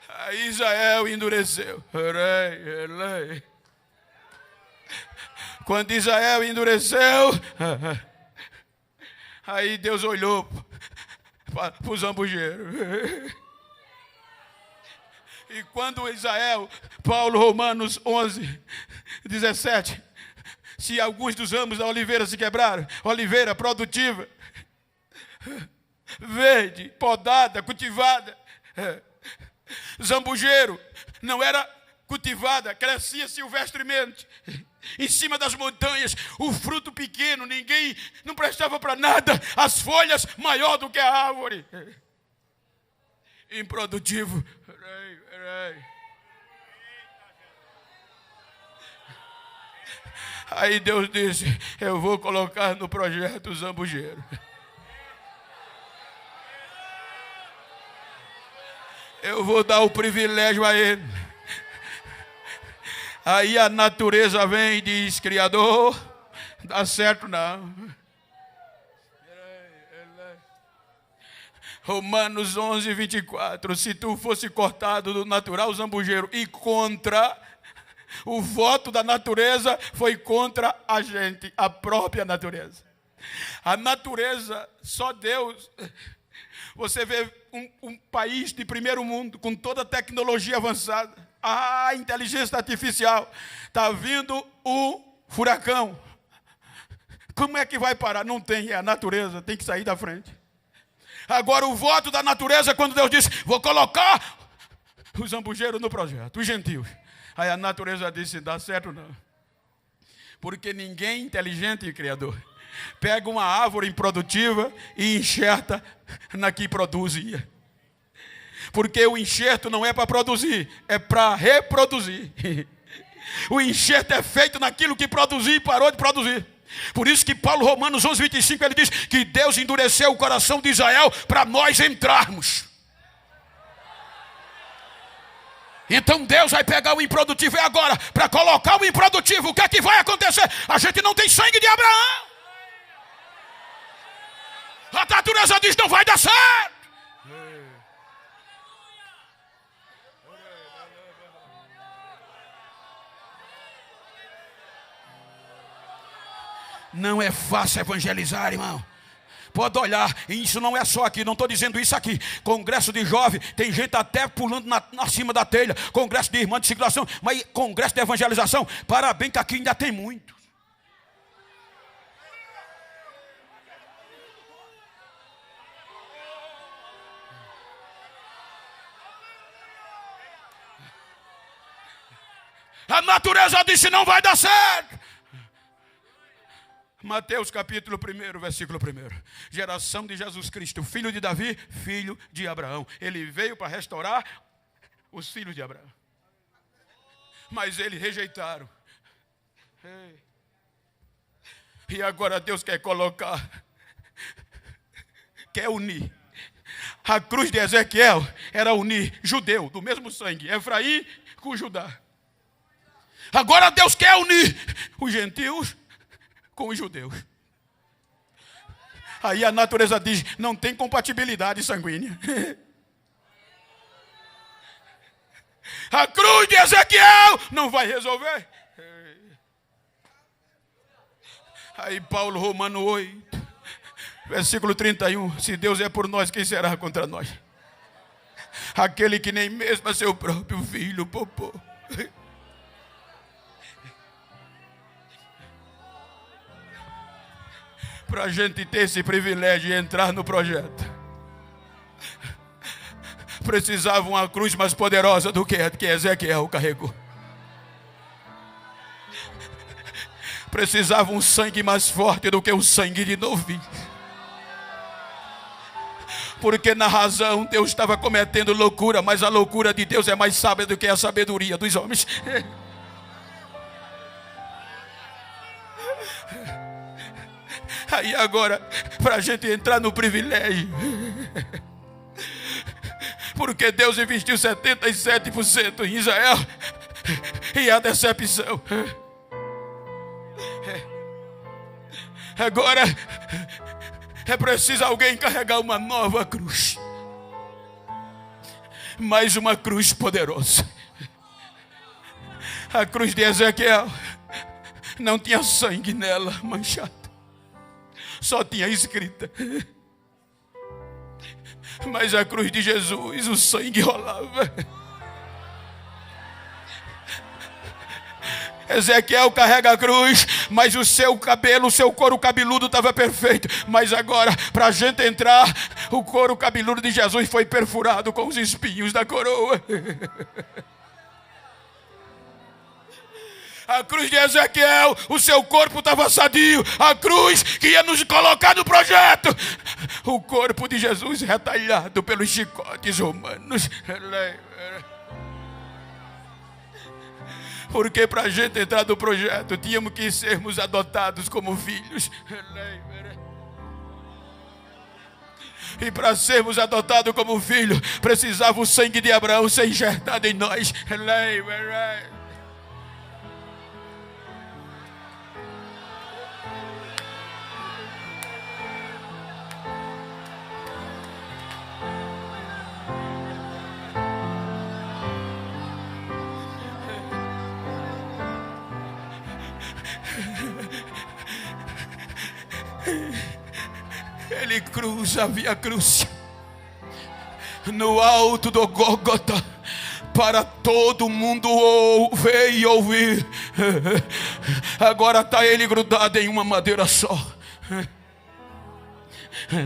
Aí Israel endureceu. Quando Israel endureceu, aí Deus olhou para o zambujeiro. E quando Israel, Paulo, Romanos 11, 17, se alguns dos ramos da oliveira se quebraram, oliveira produtiva, verde, podada, cultivada, zambujeiro, não era cultivada, crescia silvestremente, em cima das montanhas, o fruto pequeno, ninguém, não prestava para nada, as folhas maior do que a árvore, improdutivo. Aí Deus disse, eu vou colocar no projeto o zambujeiro. Eu vou dar o privilégio a ele. Aí a natureza vem e diz, Criador, dá certo não. Romanos 11, 24. Se tu fosse cortado do natural zambujeiro e contra, o voto da natureza foi contra a gente, a própria natureza. A natureza, só Deus. Você vê um país de primeiro mundo, com toda a tecnologia avançada, a inteligência artificial, está vindo o furacão. Como é que vai parar? Não tem, é a natureza, tem que sair da frente. Agora o voto da natureza, quando Deus disse, vou colocar os zambujeiros no projeto, os gentios. Aí a natureza disse, dá certo não. Porque ninguém inteligente e criador pega uma árvore improdutiva e enxerta na que produzia. Porque o enxerto não é para produzir, é para reproduzir. O enxerto é feito naquilo que produzia e parou de produzir. Por isso que Paulo, Romanos 11, 25, ele diz que Deus endureceu o coração de Israel para nós entrarmos. Então Deus vai pegar o improdutivo. E agora, para colocar o improdutivo, o que é que vai acontecer? A gente não tem sangue de Abraão. A natureza diz, não vai dar certo. Não é fácil evangelizar, irmão. Pode olhar, e isso não é só aqui, não estou dizendo isso aqui. Congresso de jovem, tem gente até pulando na cima da telha. Congresso de irmã de circulação, mas congresso de evangelização, parabéns que aqui ainda tem muito. A natureza disse, não vai dar certo. Mateus capítulo 1, versículo 1. Geração de Jesus Cristo, filho de Davi, filho de Abraão. Ele veio para restaurar os filhos de Abraão. Mas eles rejeitaram. E agora Deus quer unir. A cruz de Ezequiel era unir judeu do mesmo sangue, Efraim com Judá. Agora Deus quer unir os gentios com os judeus. Aí a natureza diz, não tem compatibilidade sanguínea. A cruz de Ezequiel não vai resolver. Aí Paulo, Romano 8, versículo 31. Se Deus é por nós, quem será contra nós? Aquele que nem mesmo a seu próprio filho poupou. Para a gente ter esse privilégio de entrar no projeto, precisava uma cruz mais poderosa do que Ezequiel carregou. Precisava um sangue mais forte do que o sangue de novinho. Porque na razão Deus estava cometendo loucura, mas a loucura de Deus é mais sábia do que a sabedoria dos homens. Aí agora, para a gente entrar no privilégio, porque Deus investiu 77% em Israel, e a decepção. Agora é preciso alguém carregar uma nova cruz, mais uma cruz poderosa. A cruz de Ezequiel não tinha sangue nela manchado, só tinha escrita. Mas a cruz de Jesus, o sangue rolava. Ezequiel carrega a cruz, mas o seu cabelo, o seu couro cabeludo estava perfeito. Mas agora, para a gente entrar, o couro cabeludo de Jesus foi perfurado com os espinhos da coroa. A cruz de Ezequiel, o seu corpo estava sadio. A cruz que ia nos colocar no projeto, o corpo de Jesus retalhado pelos chicotes romanos. Porque para a gente entrar no projeto, tínhamos que sermos adotados como filhos. E para sermos adotados como filhos, precisava o sangue de Abraão ser enxertado em nós. Ele cruza a Via Cruz no alto do Gólgota, para todo mundo ver e ouvir. Agora está ele grudado em uma madeira só,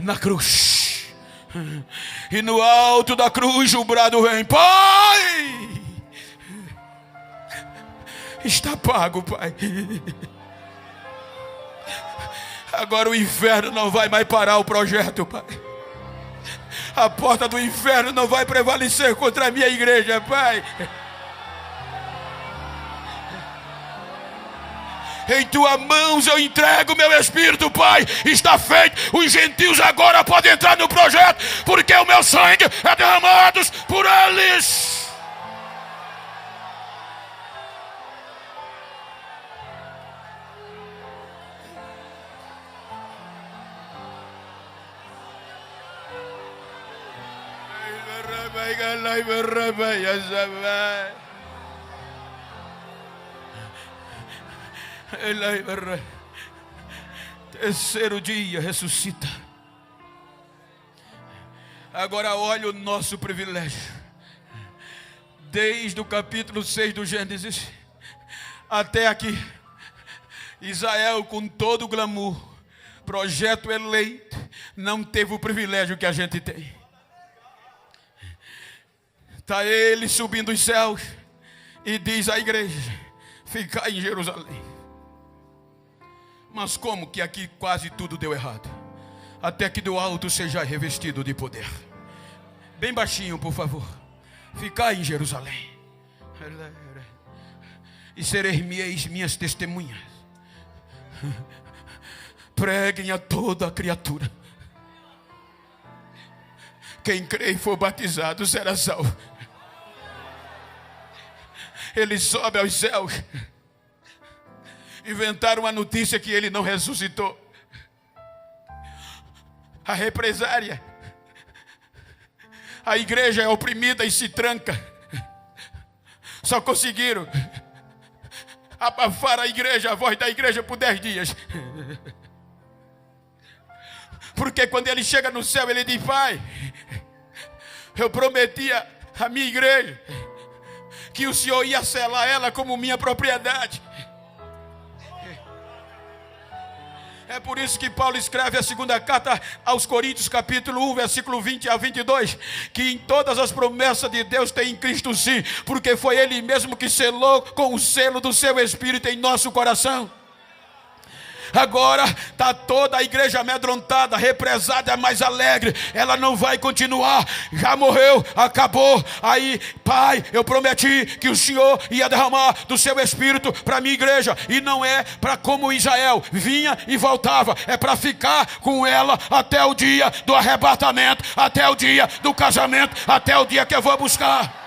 na cruz. E no alto da cruz o brado vem: Pai, está pago, Pai. Agora o inferno não vai mais parar o projeto, Pai. A porta do inferno não vai prevalecer contra a minha igreja, Pai. Em Tuas mãos eu entrego meu espírito, Pai. Está feito. Os gentios agora podem entrar no projeto, porque o meu sangue é derramado por eles. Terceiro dia ressuscita. Agora olha o nosso privilégio. Desde o capítulo 6 do Gênesis até aqui, Israel com todo o glamour, projeto eleito, não teve o privilégio que a gente tem. Está ele subindo os céus e diz à igreja: ficai em Jerusalém. Mas como que aqui quase tudo deu errado? Até que do alto seja revestido de poder. Bem baixinho, por favor. Ficai em Jerusalém e sereis minhas testemunhas. preguem a toda a criatura. Quem crê e for batizado será salvo. Ele sobe aos céus. Inventaram a notícia que ele não ressuscitou. A represária. A igreja é oprimida e se tranca. Só conseguiram abafar a igreja, a voz da igreja por 10 dias. Porque quando ele chega no céu, ele diz: Pai, eu prometi a minha igreja que o Senhor ia selar ela como minha propriedade. É por isso que Paulo escreve a segunda carta aos Coríntios, capítulo 1, versículo 20 a 22, que em todas as promessas de Deus tem em Cristo sim, porque foi Ele mesmo que selou com o selo do seu Espírito em nosso coração. Agora está toda a igreja amedrontada, represada, mais alegre. Ela não vai continuar. Já morreu, acabou. Aí, Pai, eu prometi que o Senhor ia derramar do seu Espírito para a minha igreja. E não é para como Israel vinha e voltava. É para ficar com ela até o dia do arrebatamento, até o dia do casamento, até o dia que eu vou buscar.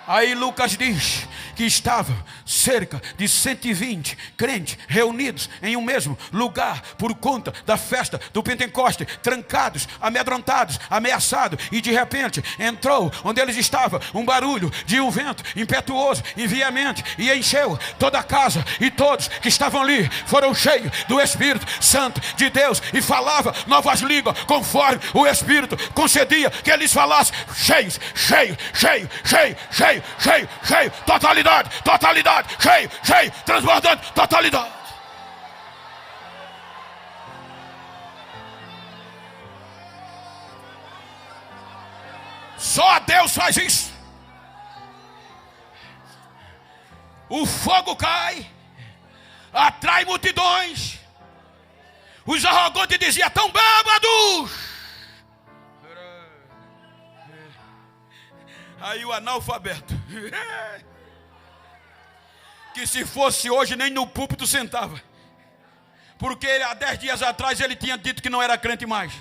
Aí Lucas diz que estava cerca de 120 crentes reunidos em um mesmo lugar por conta da festa do Pentecoste, trancados, amedrontados, ameaçados, e de repente entrou onde eles estavam um barulho de um vento impetuoso e veemente e encheu toda a casa, e todos que estavam ali foram cheios do Espírito Santo de Deus e falavam novas línguas conforme o Espírito concedia que eles falassem. Cheios, cheio, cheio, cheio, cheio, cheio, cheio, totalidade, cheio, transbordando, totalidade. Só Deus faz isso. O fogo cai, atrai multidões. Os arrogantes diziam: tão bêbados. Aí o analfabeto, que se fosse hoje nem no púlpito sentava, porque há 10 dias atrás ele tinha dito que não era crente mais.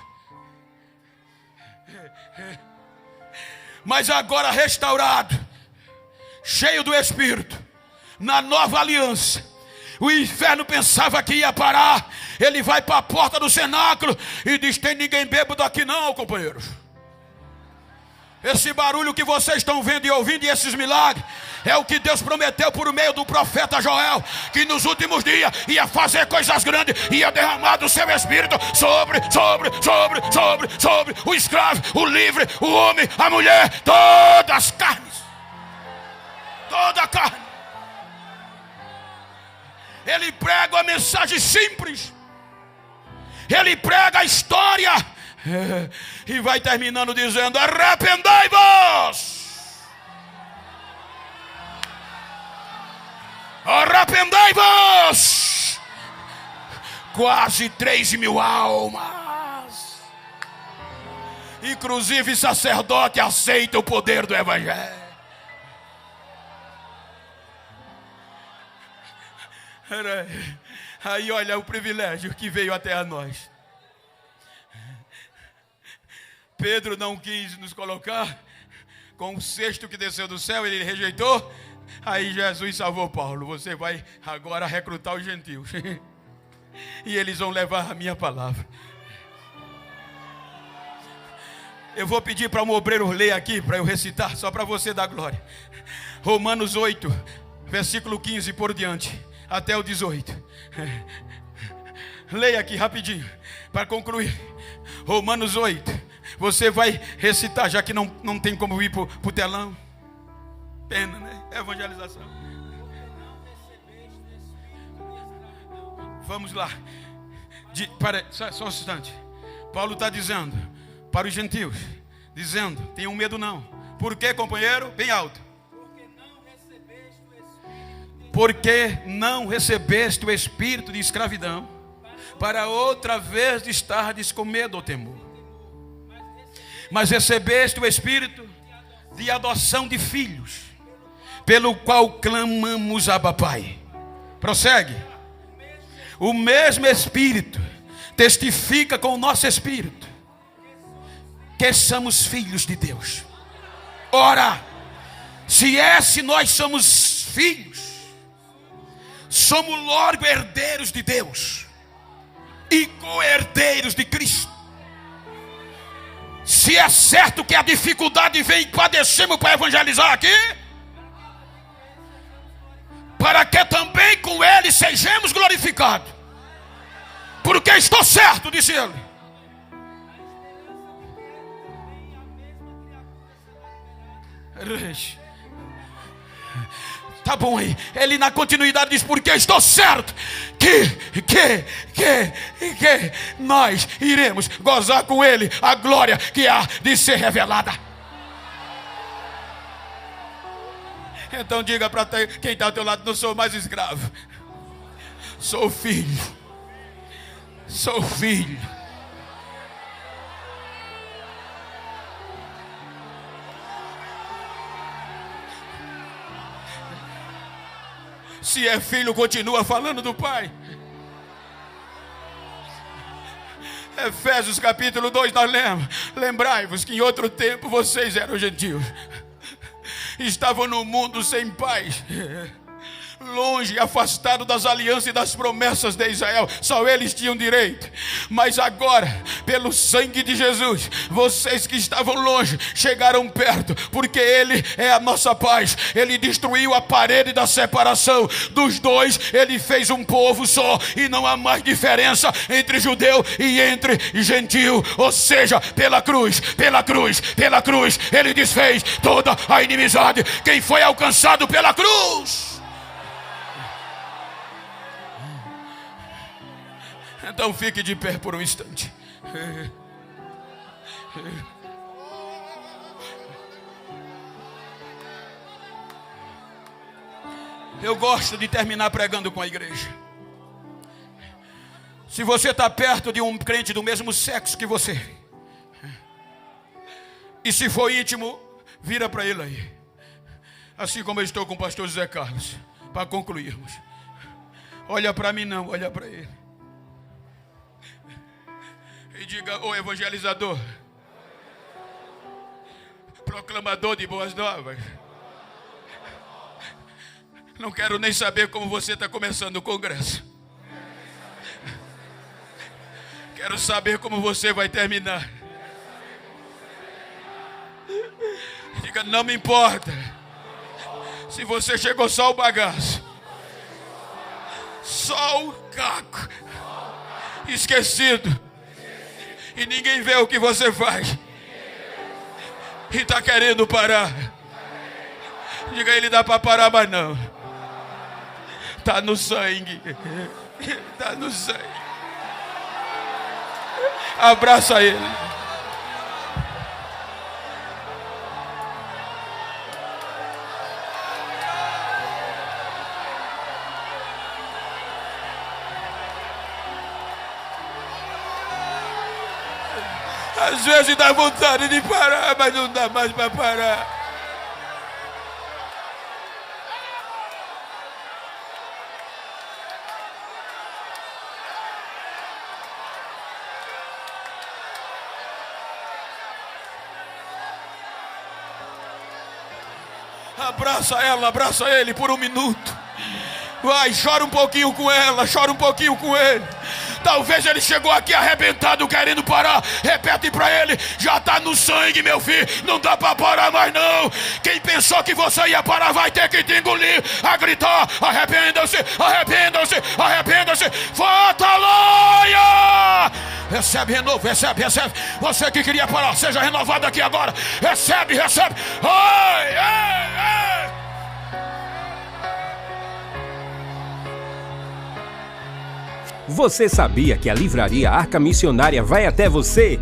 Mas agora restaurado, cheio do Espírito, na nova aliança, o inferno pensava que ia parar. Ele vai para a porta do cenáculo e diz: tem ninguém bêbado aqui não, companheiros. Esse barulho que vocês estão vendo e ouvindo, e esses milagres, é o que Deus prometeu por meio do profeta Joel, que nos últimos dias ia fazer coisas grandes, ia derramar do seu Espírito sobre o escravo, o livre, o homem, a mulher, todas as carnes, toda a carne. Ele prega uma mensagem simples, ele prega a história, e vai terminando dizendo: arrependai-vos, arrependai-vos. Quase 3.000 almas, inclusive sacerdote aceita o poder do Evangelho. Aí olha o privilégio que veio até a nós. Pedro não quis nos colocar com o cesto que desceu do céu, ele rejeitou. Aí Jesus salvou Paulo: você vai agora recrutar os gentios e eles vão levar a minha palavra. Eu vou pedir para um obreiro ler aqui, para eu recitar, só para você dar glória. Romanos 8, versículo 15 por diante, até o 18. Leia aqui rapidinho, para concluir. Romanos 8. Você vai recitar, já que não tem como ir para o telão. Pena, né? Evangelização. Vamos lá. Só um instante. Paulo está dizendo para os gentios, dizendo: tenham medo não. Por quê, companheiro? Bem alto. Porque não recebeste o espírito de escravidão, para outra vez estardes com medo ou temor. Mas recebeste o espírito de adoção de filhos, pelo qual clamamos: Abba, Pai. Prossegue. O mesmo Espírito testifica com o nosso espírito que somos filhos de Deus. Ora, se nós somos filhos, somos logo herdeiros de Deus e co-herdeiros de Cristo. Se é certo que a dificuldade vem e padecemos para evangelizar aqui, para que também com Ele sejamos glorificados, porque estou certo, disse ele. Tá bom aí. Ele na continuidade diz: porque estou certo que nós iremos gozar com Ele a glória que há de ser revelada. Então diga para quem está ao teu lado: não sou mais escravo, sou filho. Sou filho. Se é filho, continua falando do Pai. Efésios capítulo 2, nós lemos: lembrai-vos que em outro tempo vocês eram gentios, estavam no mundo sem paz, longe, afastado das alianças e das promessas de Israel. Só eles tinham direito. Mas agora, pelo sangue de Jesus, vocês que estavam longe chegaram perto, porque Ele é a nossa paz. Ele destruiu a parede da separação dos dois. Ele fez um povo só, e não há mais diferença entre judeu e entre gentio. Ou seja, pela cruz Ele desfez toda a inimizade. Quem foi alcançado pela cruz? Então fique de pé por um instante. Eu gosto de terminar pregando com a igreja. Se você está perto de um crente do mesmo sexo que você, e se for íntimo, vira para ele aí. Assim como eu estou com o pastor José Carlos, para concluirmos. Olha para mim não, olha para ele. E diga: ô evangelizador, proclamador de boas novas, não quero nem saber como você está começando o congresso. Quero saber como você vai terminar. Diga: não me importa se você chegou só o bagaço, só o caco, esquecido, e ninguém vê o que você faz, e está querendo parar. Diga: ele dá para parar, mas não. Está no sangue. Está no sangue. Abraça ele. Às vezes dá vontade de parar, mas não dá mais para parar. Abraça ela, abraça ele por um minuto. Vai, chora um pouquinho com ela, chora um pouquinho com ele. Talvez ele chegou aqui arrebentado, querendo parar. Repete para ele: já está no sangue, meu filho. Não dá para parar mais não. Quem pensou que você ia parar vai ter que te engolir, a gritar: arrependam-se, arrependam-se, arrependam-se. Aleluia! Recebe renovo, recebe, recebe. Você que queria parar, seja renovado aqui agora. Recebe, recebe. Ai, ai, ai. Você sabia que a livraria Arca Missionária vai até você?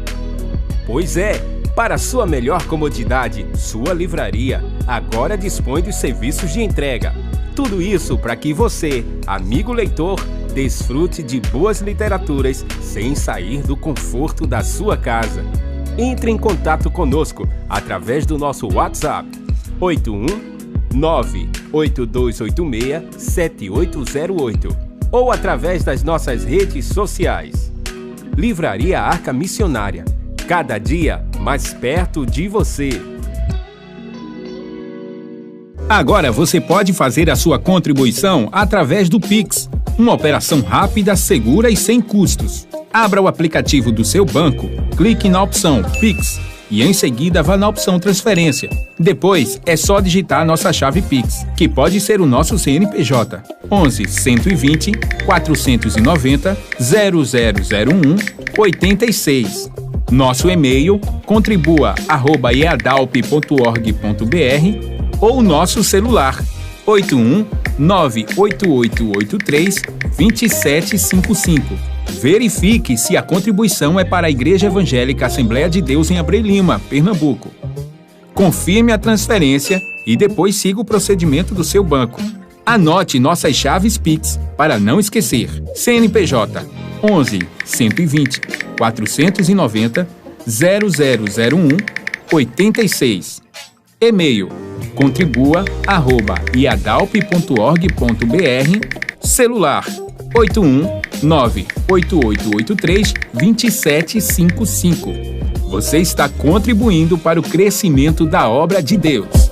Pois é, para sua melhor comodidade, sua livraria agora dispõe dos serviços de entrega. Tudo isso para que você, amigo leitor, desfrute de boas literaturas sem sair do conforto da sua casa. Entre em contato conosco através do nosso WhatsApp 81 98286 7808 ou através das nossas redes sociais. Livraria Arca Missionária. Cada dia mais perto de você. Agora você pode fazer a sua contribuição através do Pix. Uma operação rápida, segura e sem custos. Abra o aplicativo do seu banco, clique na opção Pix e em seguida vá na opção Transferência. Depois é só digitar nossa chave Pix, que pode ser o nosso CNPJ 11 120 490 0001 86. Nosso e-mail contribua@eadalp.org.br ou nosso celular 81 98883 2755. Verifique se a contribuição é para a Igreja Evangélica Assembleia de Deus em Abreu Lima, Pernambuco. Confirme a transferência e depois siga o procedimento do seu banco. Anote nossas chaves Pix para não esquecer. CNPJ 11 120 490 0001 86. E-mail contribua@iadalp.org.br. Celular 81 98883 2755. Você está contribuindo para o crescimento da obra de Deus.